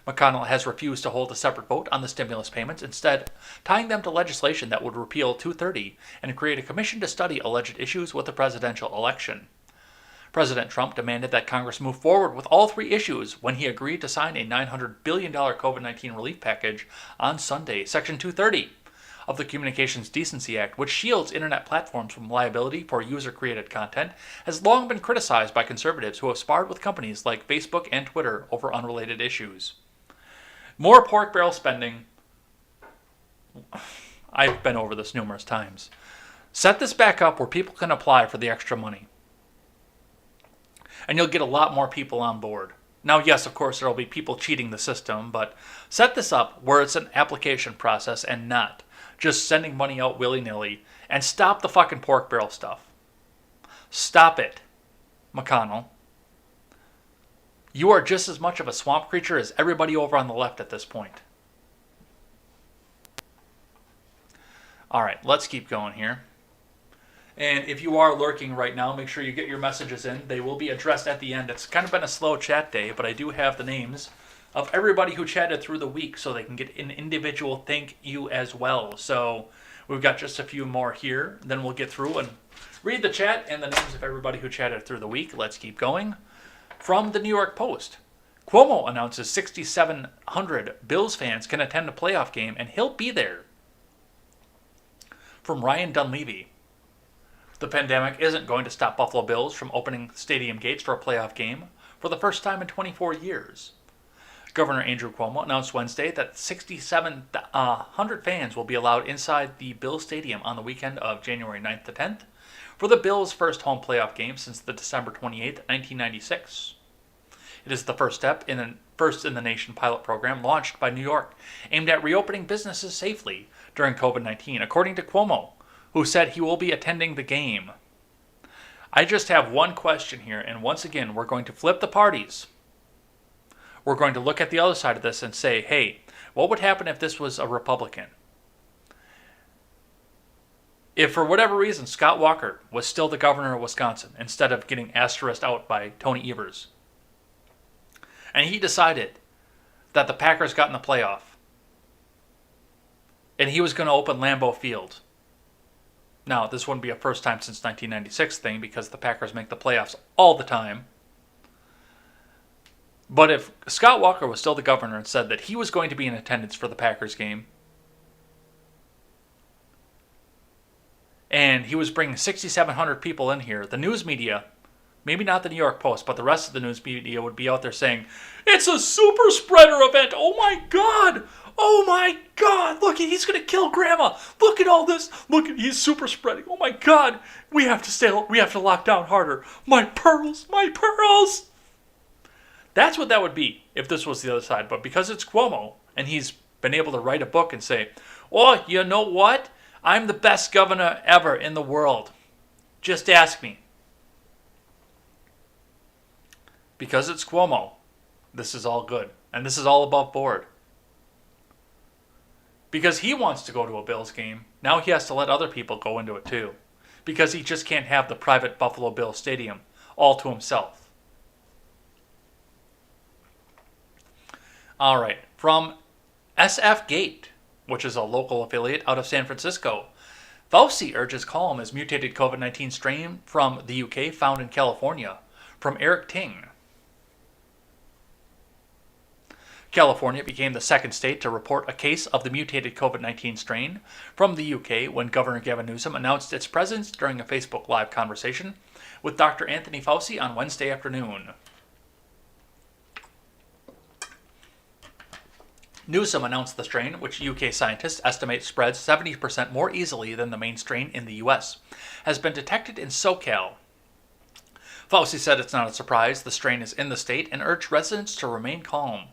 McConnell has refused to hold a separate vote on the stimulus payments, instead tying them to legislation that would repeal 230 and create a commission to study alleged issues with the presidential election. President Trump demanded that Congress move forward with all 3 issues when he agreed to sign a $900 billion COVID-19 relief package on Sunday. Section 230 of the Communications Decency Act, which shields internet platforms from liability for user-created content, has long been criticized by conservatives who have sparred with companies like Facebook and Twitter over unrelated issues. More pork barrel spending. I've been over this numerous times. Set this back up where people can apply for the extra money. And you'll get a lot more people on board. Now, yes, of course, there will be people cheating the system, but set this up where it's an application process and not just sending money out willy-nilly, and stop the fucking pork barrel stuff. Stop it, McConnell. You are just as much of a swamp creature as everybody over on the left at this point. All right, let's keep going here. And if you are lurking right now, make sure you get your messages in. They will be addressed at the end. It's kind of been a slow chat day, but I do have the names of everybody who chatted through the week so they can get an individual thank you as well. So we've got just a few more here. Then we'll get through and read the chat and the names of everybody who chatted through the week. Let's keep going. From the New York Post, Cuomo announces 6,700 Bills fans can attend a playoff game, and he'll be there. From Ryan Dunleavy, the pandemic isn't going to stop Buffalo Bills from opening stadium gates for a playoff game for the first time in 24 years. Governor Andrew Cuomo announced Wednesday that 6,700 fans will be allowed inside the Bills Stadium on the weekend of January 9th to 10th for the Bills' first home playoff game since the December 28th, 1996. It is the first step in a first-in-the-nation pilot program launched by New York, aimed at reopening businesses safely during COVID-19, according to Cuomo, who said he will be attending the game. I just have one question here, and once again, we're going to flip the parties. We're going to look at the other side of this and say, hey, what would happen if this was a Republican? If for whatever reason Scott Walker was still the governor of Wisconsin instead of getting asterisked out by Tony Evers, and he decided that the Packers got in the playoff, and he was going to open Lambeau Field. Now, this wouldn't be a first time since 1996 thing because the Packers make the playoffs all the time. But if Scott Walker was still the governor and said that he was going to be in attendance for the Packers game, and he was bringing 6,700 people in here, the news media, maybe not the New York Post, but the rest of the news media would be out there saying, it's a super spreader event. Oh my God. Oh my God. Look, he's going to kill Grandma. Look at all this. Look, he's super spreading. Oh my God. We have to lock down harder. My pearls. My pearls. That's what that would be if this was the other side. But because it's Cuomo and he's been able to write a book and say, oh, you know what? I'm the best governor ever in the world. Just ask me. Because it's Cuomo, this is all good. And this is all above board. Because he wants to go to a Bills game, now he has to let other people go into it too. Because he just can't have the private Buffalo Bills stadium all to himself. All right, from SF Gate, which is a local affiliate out of San Francisco, Fauci urges calm as mutated COVID-19 strain from the UK found in California. From Eric Ting. California became the second state to report a case of the mutated COVID-19 strain from the UK when Governor Gavin Newsom announced its presence during a Facebook Live conversation with Dr. Anthony Fauci on Wednesday afternoon. Newsom announced the strain, which UK scientists estimate spreads 70% more easily than the main strain in the US, has been detected in SoCal. Fauci said it's not a surprise the strain is in the state and urged residents to remain calm.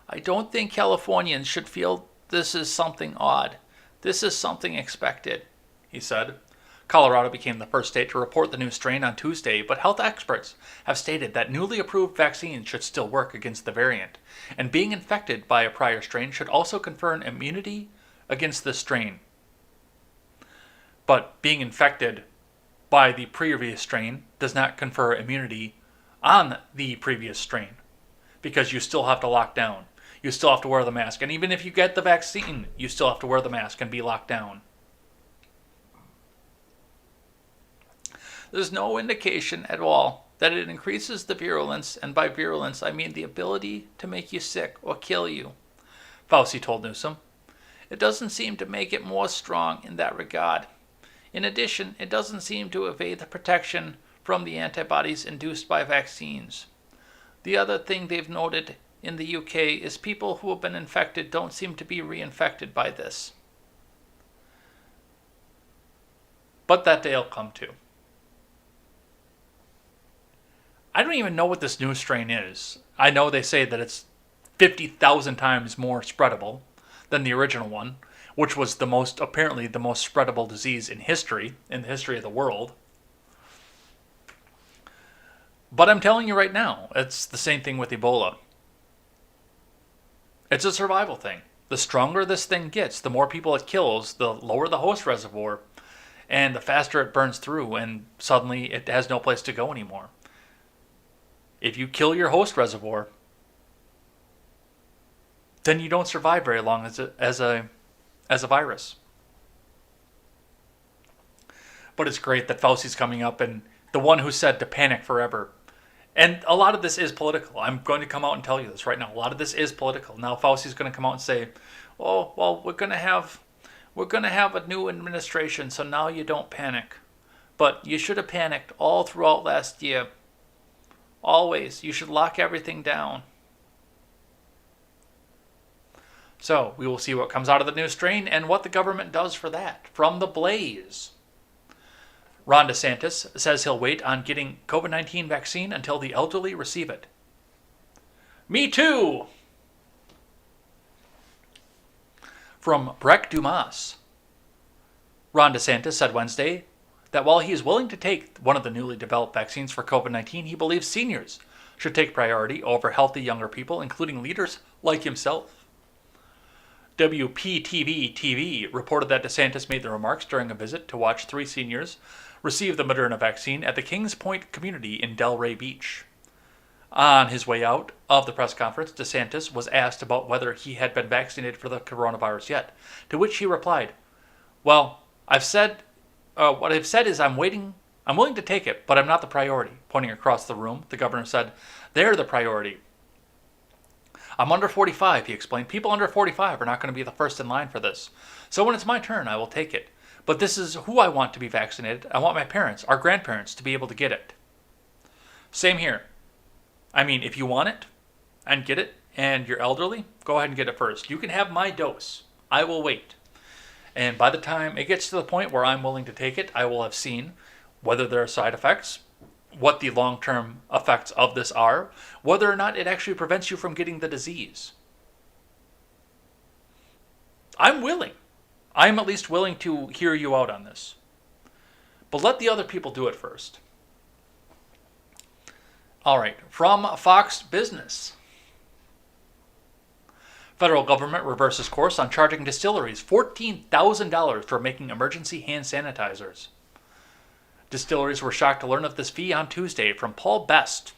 I don't think Californians should feel this is something odd. This is something expected, he said. Colorado became the first state to report the new strain on Tuesday, but health experts have stated that newly approved vaccines should still work against the variant, and being infected by a prior strain should also confer an immunity against this strain. But being infected by the previous strain does not confer immunity on the previous strain, because you still have to lock down. You still have to wear the mask. And even if you get the vaccine, you still have to wear the mask and be locked down. There's no indication at all that it increases the virulence, and by virulence I mean the ability to make you sick or kill you, Fauci told Newsom. It doesn't seem to make it more strong in that regard. In addition, it doesn't seem to evade the protection from the antibodies induced by vaccines. The other thing they've noted in the UK is people who have been infected don't seem to be reinfected by this. But that day will come too. I don't even know what this new strain is. I know they say that it's 50,000 times more spreadable than the original one, which was apparently the most spreadable disease in the history of the world. But I'm telling you right now, it's the same thing with Ebola. It's a survival thing. The stronger this thing gets, the more people it kills, the lower the host reservoir, and the faster it burns through, and suddenly it has no place to go anymore. If you kill your host reservoir, then you don't survive very long as a virus. But it's great that Fauci's coming up, and the one who said to panic forever. And a lot of this is political. I'm going to come out and tell you this right now. A lot of this is political. Now Fauci's going to come out and say, "Oh, well, we're going to have a new administration, so now you don't panic. But you should have panicked all throughout last year. Always. You should lock everything down." So we will see what comes out of the new strain and what the government does for that. From the Blaze, Ron Desantis says he'll wait on getting COVID-19 vaccine until the elderly receive it. Me too! From Breck Dumas, Ron DeSantis said Wednesday that while he is willing to take one of the newly developed vaccines for COVID-19, he believes seniors should take priority over healthy younger people, including leaders like himself. WPTV-TV reported that DeSantis made the remarks during a visit to watch 3 seniors receive the Moderna vaccine at the Kings Point community in Delray Beach. On his way out of the press conference, DeSantis was asked about whether he had been vaccinated for the coronavirus yet, to which he replied, "Well, what I've said is I'm willing to take it, but I'm not the priority." Pointing across the room, the governor said, "They're the priority. I'm under 45, he explained. People under 45 are not going to be the first in line for this. So when it's my turn, I will take it. But this is who I want to be vaccinated. I want my parents, our grandparents, to be able to get it." Same here. I mean, if you want it and get it and you're elderly, go ahead and get it first. You can have my dose. I will wait. And by the time it gets to the point where I'm willing to take it, I will have seen whether there are side effects, what the long-term effects of this are, whether or not it actually prevents you from getting the disease. I'm willing. I'm at least willing to hear you out on this. But let the other people do it first. All right, from Fox Business. Federal government reverses course on charging distilleries $14,000 for making emergency hand sanitizers. Distilleries were shocked to learn of this fee on Tuesday from Paul Best.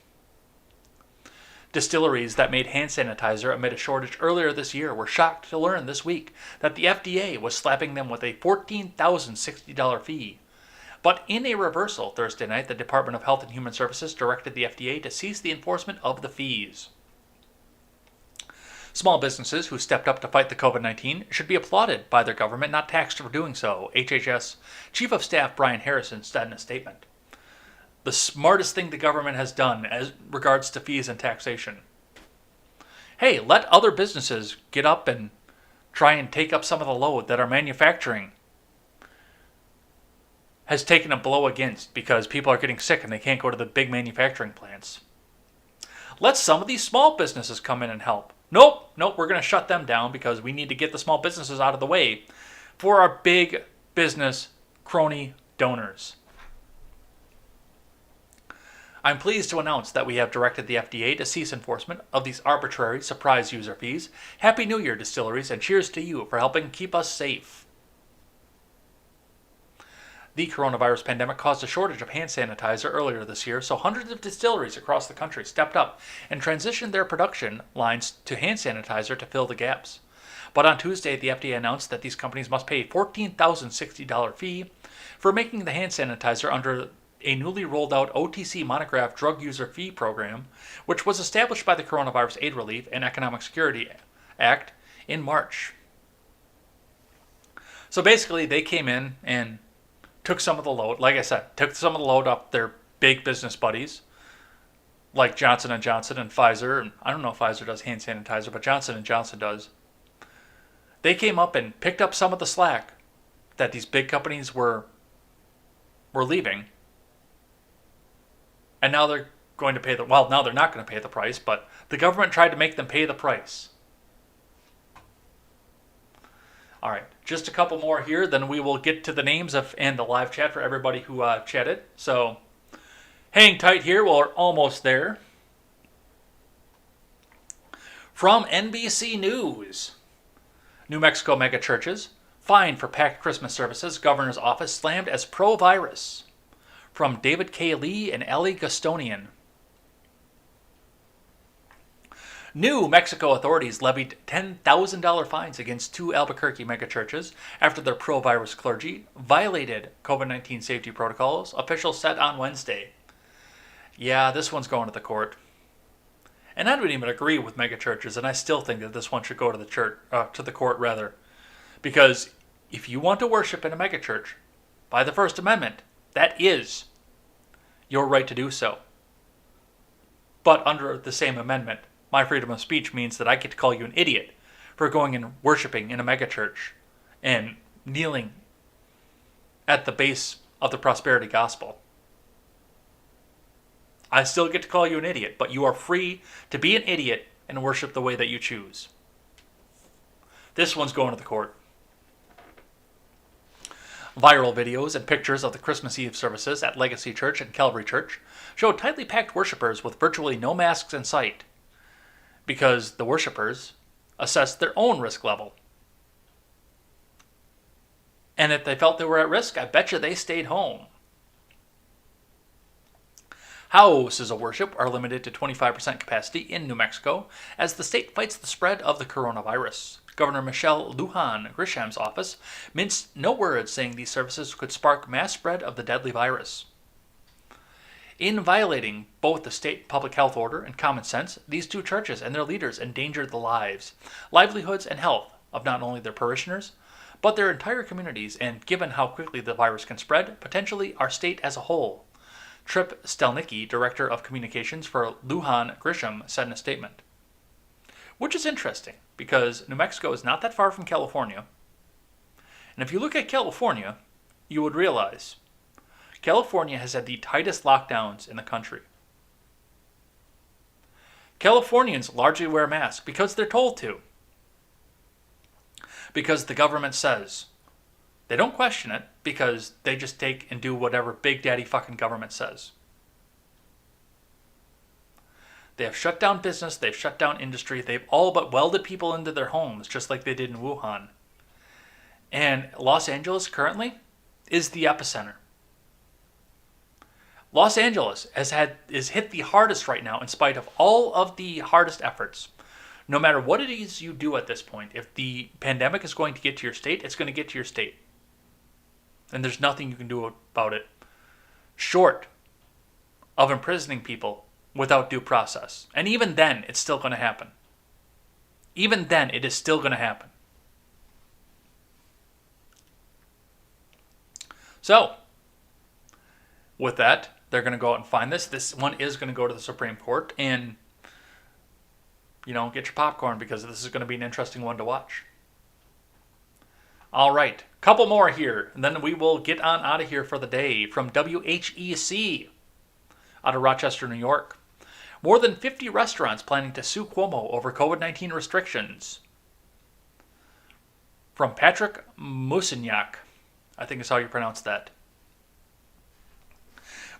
Distilleries that made hand sanitizer amid a shortage earlier this year were shocked to learn this week that the FDA was slapping them with a $14,060 fee. But in a reversal Thursday night, the Department of Health and Human Services directed the FDA to cease the enforcement of the fees. Small businesses who stepped up to fight the COVID-19 should be applauded by their government, not taxed for doing so, HHS Chief of Staff Brian Harrison said in a statement. The smartest thing the government has done as regards to fees and taxation. Hey, let other businesses get up and try and take up some of the load that our manufacturing has taken a blow against because people are getting sick and they can't go to the big manufacturing plants. Let some of these small businesses come in and help. Nope, we're going to shut them down because we need to get the small businesses out of the way for our big business crony donors. I'm pleased to announce that we have directed the FDA to cease enforcement of these arbitrary surprise user fees. Happy New Year, distilleries, and cheers to you for helping keep us safe. The coronavirus pandemic caused a shortage of hand sanitizer earlier this year, so hundreds of distilleries across the country stepped up and transitioned their production lines to hand sanitizer to fill the gaps. But on Tuesday, the FDA announced that these companies must pay a $14,060 fee for making the hand sanitizer under a newly rolled out OTC monograph drug user fee program, which was established by the Coronavirus Aid, Relief, and Economic Security Act in March. So basically, they came in and took some of the load, like I said, took some of the load off their big business buddies, like Johnson & Johnson and Pfizer. And I don't know if Pfizer does hand sanitizer, but Johnson & Johnson does. They came up and picked up some of the slack that these big companies were leaving. And now they're going to pay now they're not going to pay the price, but the government tried to make them pay the price. All right, just a couple more here, then we will get to the names and the live chat for everybody who chatted. So, Hang tight here, we're almost there. From NBC News. New Mexico megachurches fined for packed Christmas services. Governor's office slammed as pro-virus. From David K. Lee and Ellie Gustonian. New Mexico authorities levied $10,000 fines against 2 Albuquerque megachurches after their pro-virus clergy violated COVID-19 safety protocols, officials said on Wednesday. Yeah, this one's going to the court. And I don't even agree with megachurches, and I still think that this one should go to the court rather. Because if you want to worship in a megachurch, by the First Amendment, that is your right to do so. But under the same amendment, my freedom of speech means that I get to call you an idiot for going and worshiping in a megachurch and kneeling at the base of the prosperity gospel. I still get to call you an idiot, but you are free to be an idiot and worship the way that you choose. This one's going to the court. Viral videos and pictures of the Christmas Eve services at Legacy Church and Calvary Church show tightly packed worshipers with virtually no masks in sight because the worshipers assessed their own risk level. And if they felt they were at risk, I bet you they stayed home. Houses of worship are limited to 25% capacity in New Mexico as the state fights the spread of the coronavirus. Governor Michelle Lujan Grisham's office minced no words, saying these services could spark mass spread of the deadly virus. In violating both the state public health order and common sense, these 2 churches and their leaders endangered the lives, livelihoods, and health of not only their parishioners, but their entire communities, and given how quickly the virus can spread, potentially our state as a whole. Trip Stelnicki, Director of Communications for Lujan Grisham, said in a statement. Which is interesting, because New Mexico is not that far from California. And if you look at California, you would realize California has had the tightest lockdowns in the country. Californians largely wear masks because they're told to. Because the government says. They don't question it because they just take and do whatever Big Daddy fucking government says. They have shut down business, they've shut down industry, they've all but welded people into their homes just like they did in Wuhan. And Los Angeles currently is the epicenter. Los Angeles is hit the hardest right now in spite of all of the hardest efforts. No matter what it is you do at this point, if the pandemic is going to get to your state, it's going to get to your state. And there's nothing you can do about it short of imprisoning people without due process. And even then, it's still going to happen. Even then, it is still going to happen. So, with that, they're going to go out and find this. This one is going to go to the Supreme Court. And, get your popcorn because this is going to be an interesting one to watch. All right, couple more here, and then we will get on out of here for the day. From WHEC, out of Rochester, New York. More than 50 restaurants planning to sue Cuomo over COVID-19 restrictions. From Patrick Musignac, I think is how you pronounce that.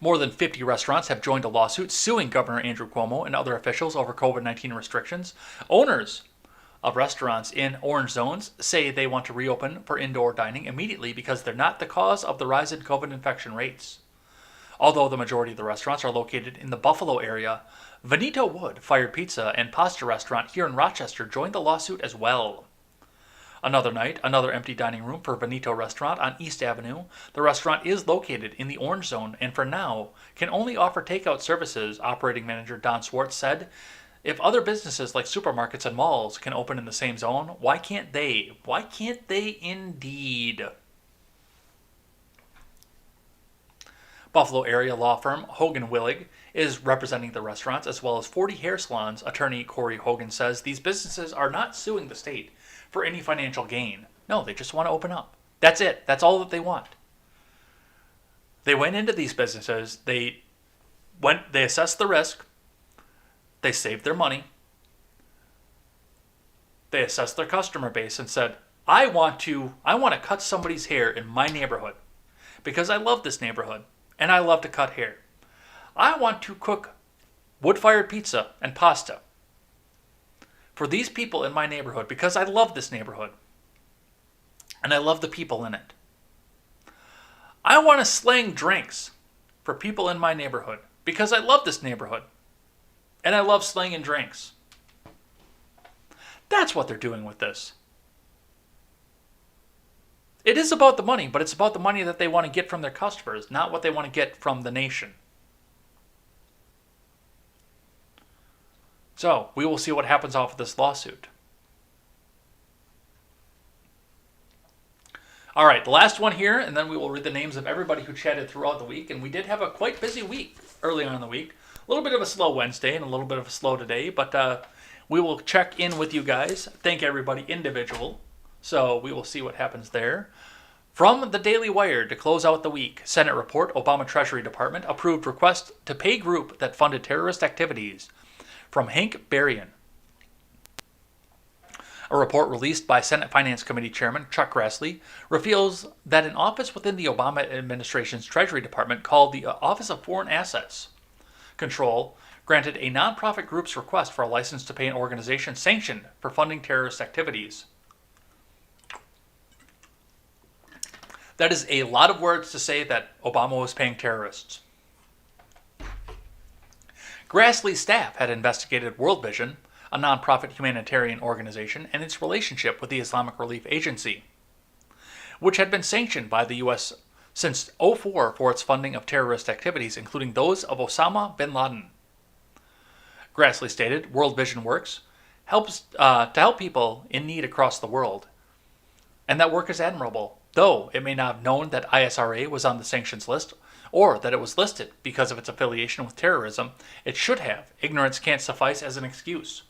More than 50 restaurants have joined a lawsuit suing Governor Andrew Cuomo and other officials over COVID-19 restrictions. Owners of restaurants in orange zones say they want to reopen for indoor dining immediately because they're not the cause of the rise in COVID infection rates. Although the majority of the restaurants are located in the Buffalo area, Veneto Wood Fired Pizza and Pasta Restaurant here in Rochester joined the lawsuit as well. Another night, another empty dining room for Veneto Restaurant on East Avenue. The restaurant is located in the orange zone and for now can only offer takeout services, operating manager Don Swartz said. If other businesses like supermarkets and malls can open in the same zone, why can't they? Why can't they indeed? Buffalo area law firm Hogan Willig is representing the restaurants as well as 40 hair salons. Attorney Corey Hogan says these businesses are not suing the state for any financial gain. No, they just want to open up. That's it. That's all that they want. They went into these businesses. They assessed the risk. They saved their money. They assessed their customer base and said, I want to cut somebody's hair in my neighborhood because I love this neighborhood and I love to cut hair. I want to cook wood-fired pizza and pasta for these people in my neighborhood because I love this neighborhood. And I love the people in it. I want to slang drinks for people in my neighborhood because I love this neighborhood. And I love slanging drinks. That's what they're doing with this. It is about the money, but it's about the money that they want to get from their customers, not what they want to get from the nation. So, we will see what happens off of this lawsuit. All right, the last one here, and then we will read the names of everybody who chatted throughout the week. And we did have a quite busy week early on in the week. A little bit of a slow Wednesday and a little bit of a slow today, but we will check in with you guys. Thank everybody individual. So we will see what happens there. From the Daily Wire to close out the week, Senate report, Obama Treasury Department approved request to pay group that funded terrorist activities. From Hank Berrien. A report released by Senate Finance Committee Chairman Chuck Grassley reveals that an office within the Obama administration's Treasury Department called the Office of Foreign Assets Control granted a nonprofit group's request for a license to pay an organization sanctioned for funding terrorist activities. That is a lot of words to say that Obama was paying terrorists. Grassley's staff had investigated World Vision, a nonprofit humanitarian organization, and its relationship with the Islamic Relief Agency, which had been sanctioned by the U.S. since 2004 for its funding of terrorist activities, including those of Osama bin Laden. Grassley stated, World Vision works helps to help people in need across the world, and that work is admirable, though it may not have known that ISRA was on the sanctions list or that it was listed because of its affiliation with terrorism. It should have. Ignorance can't suffice as an excuse.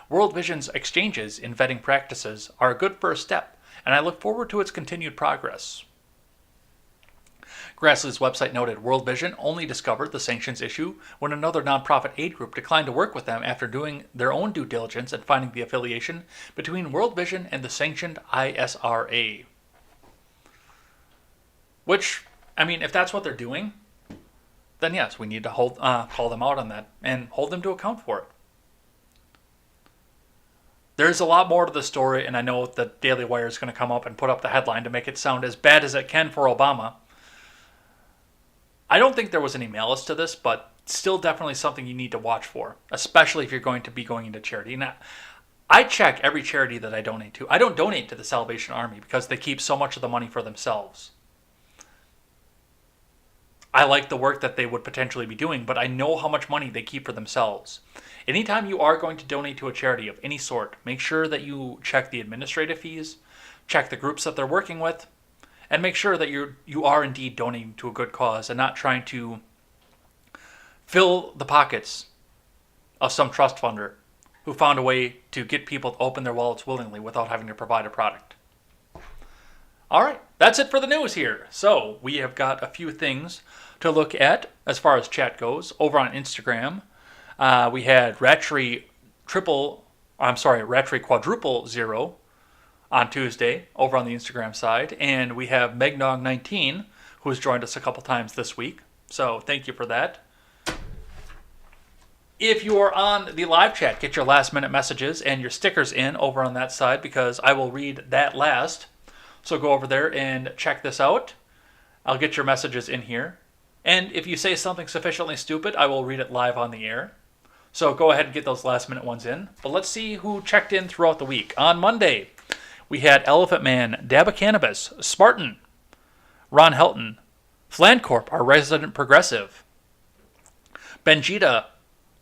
World Vision's exchanges in vetting practices are a good first step, and I look forward to its continued progress. Grassley's website noted World Vision only discovered the sanctions issue when another nonprofit aid group declined to work with them after doing their own due diligence and finding the affiliation between World Vision and the sanctioned ISRA. Which, I mean, if that's what they're doing, then yes, we need to call them out on that and hold them to account for it. There's a lot more to the story, and I know the Daily Wire is going to come up and put up the headline to make it sound as bad as it can for Obama. I don't think there was any malice to this, but still definitely something you need to watch for, especially if you're going to be going into charity. Now, I check every charity that I donate to. I don't donate to the Salvation Army because they keep so much of the money for themselves. I like the work that they would potentially be doing, but I know how much money they keep for themselves. Anytime you are going to donate to a charity of any sort, make sure that you check the administrative fees, check the groups that they're working with, and make sure that you are indeed donating to a good cause and not trying to fill the pockets of some trust funder who found a way to get people to open their wallets willingly without having to provide a product. All right, that's it for the news here. So we have got a few things to look at as far as chat goes. Over on Instagram, we had Rattree Quadruple Zero on Tuesday over on the Instagram side. And we have Megnog19, who has joined us a couple times this week. So thank you for that. If you are on the live chat, get your last minute messages and your stickers in over on that side because I will read that last. So go over there and check this out. I'll get your messages in here. And if you say something sufficiently stupid, I will read it live on the air. So go ahead and get those last minute ones in. But let's see who checked in throughout the week. On Monday, we had Elephant Man, Dabba Cannabis, Spartan, Ron Helton, Flancorp, our resident progressive, Benjita,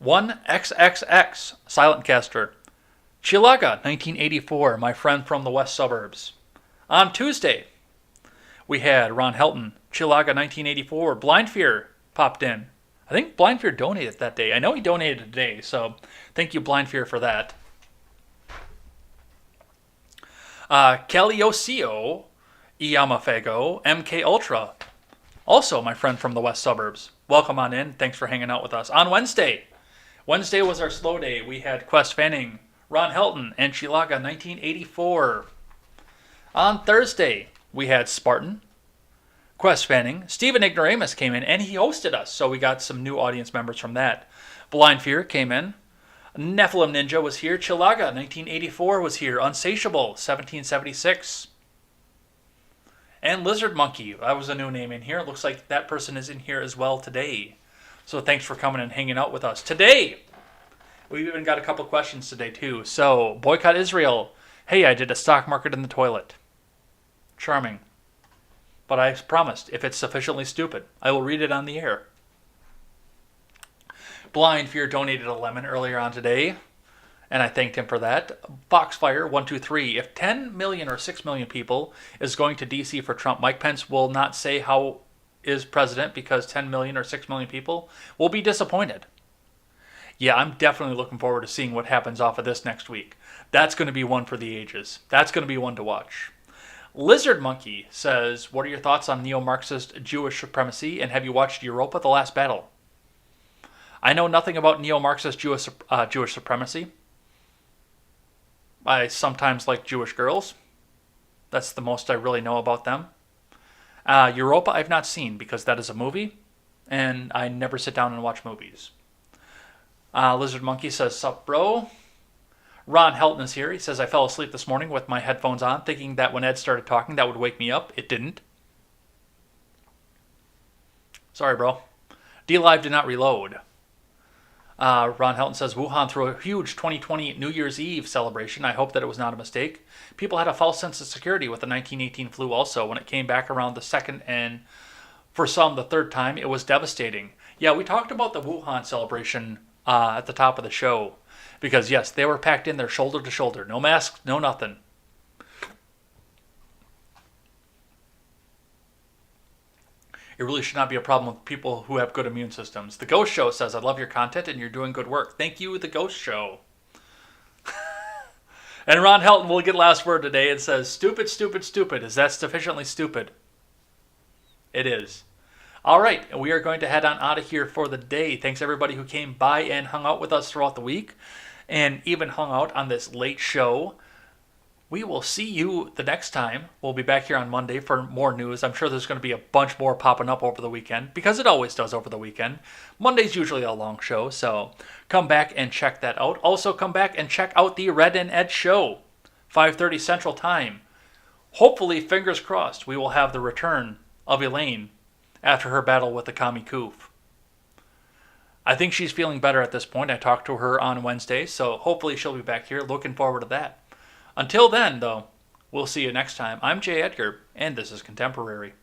1XXX, Silent Caster, Chilaga, 1984, my friend from the west suburbs. On Tuesday, we had Ron Helton, Chilaga 1984, Blind Fear popped in. I think Blind Fear donated that day. I know he donated today, so thank you, Blind Fear, for that. Caliosio, Iamafago, MK Ultra, also my friend from the west suburbs. Welcome on in. Thanks for hanging out with us. On Wednesday was our slow day. We had Quest Fanning, Ron Helton, and Chilaga 1984. On Thursday, we had Spartan, Quest fanning. Stephen Ignoramus came in, and he hosted us, so we got some new audience members from that. Blind Fear came in. Nephilim Ninja was here. Chilaga, 1984, was here. Unsatiable, 1776. And Lizard Monkey, that was a new name in here. It looks like that person is in here as well today. So thanks for coming and hanging out with us. Today, we've even got a couple questions today too. So, Boycott Israel. Hey, I did a stock market in the toilet. Charming. But I promised, if it's sufficiently stupid, I will read it on the air. Blind Fear donated a lemon earlier on today, and I thanked him for that. Foxfire123, if 10 million or 6 million people is going to D.C. for Trump, Mike Pence will not say how is president because 10 million or 6 million people will be disappointed. Yeah, I'm definitely looking forward to seeing what happens off of this next week. That's going to be one for the ages. That's going to be one to watch. Lizard Monkey says, what are your thoughts on neo-Marxist Jewish supremacy, and have you watched Europa: The Last Battle? I know nothing about neo-Marxist Jewish supremacy. I sometimes like Jewish girls. That's the most I really know about them. Europa I've not seen because that is a movie, and I never sit down and watch movies. Lizard Monkey says, sup bro? Ron Helton is here. He says, I fell asleep this morning with my headphones on, thinking that when Ed started talking that would wake me up. It didn't. Sorry, bro. D-Live did not reload. Ron Helton says, Wuhan threw a huge 2020 New Year's Eve celebration. I hope that it was not a mistake. People had a false sense of security with the 1918 flu also. When it came back around the second and for some the third time, it was devastating. Yeah, we talked about the Wuhan celebration at the top of the show. Because, yes, they were packed in there shoulder to shoulder. No masks, no nothing. It really should not be a problem with people who have good immune systems. The Ghost Show says, I love your content and you're doing good work. Thank you, The Ghost Show. And Ron Helton will get last word today and says, stupid, stupid, stupid. Is that sufficiently stupid? It is. All right, we are going to head on out of here for the day. Thanks everybody who came by and hung out with us throughout the week and even hung out on this late show. We will see you the next time. We'll be back here on Monday for more news. I'm sure there's going to be a bunch more popping up over the weekend because it always does over the weekend. Monday's usually a long show, so come back and check that out. Also, come back and check out the Red and Ed show, 5:30 Central Time. Hopefully, fingers crossed, we will have the return of Elaine after her battle with the Commie Coof. I think she's feeling better at this point. I talked to her on Wednesday, so hopefully she'll be back here. Looking forward to that. Until then, though, we'll see you next time. I'm Jay Edgar, and this is Contemporary.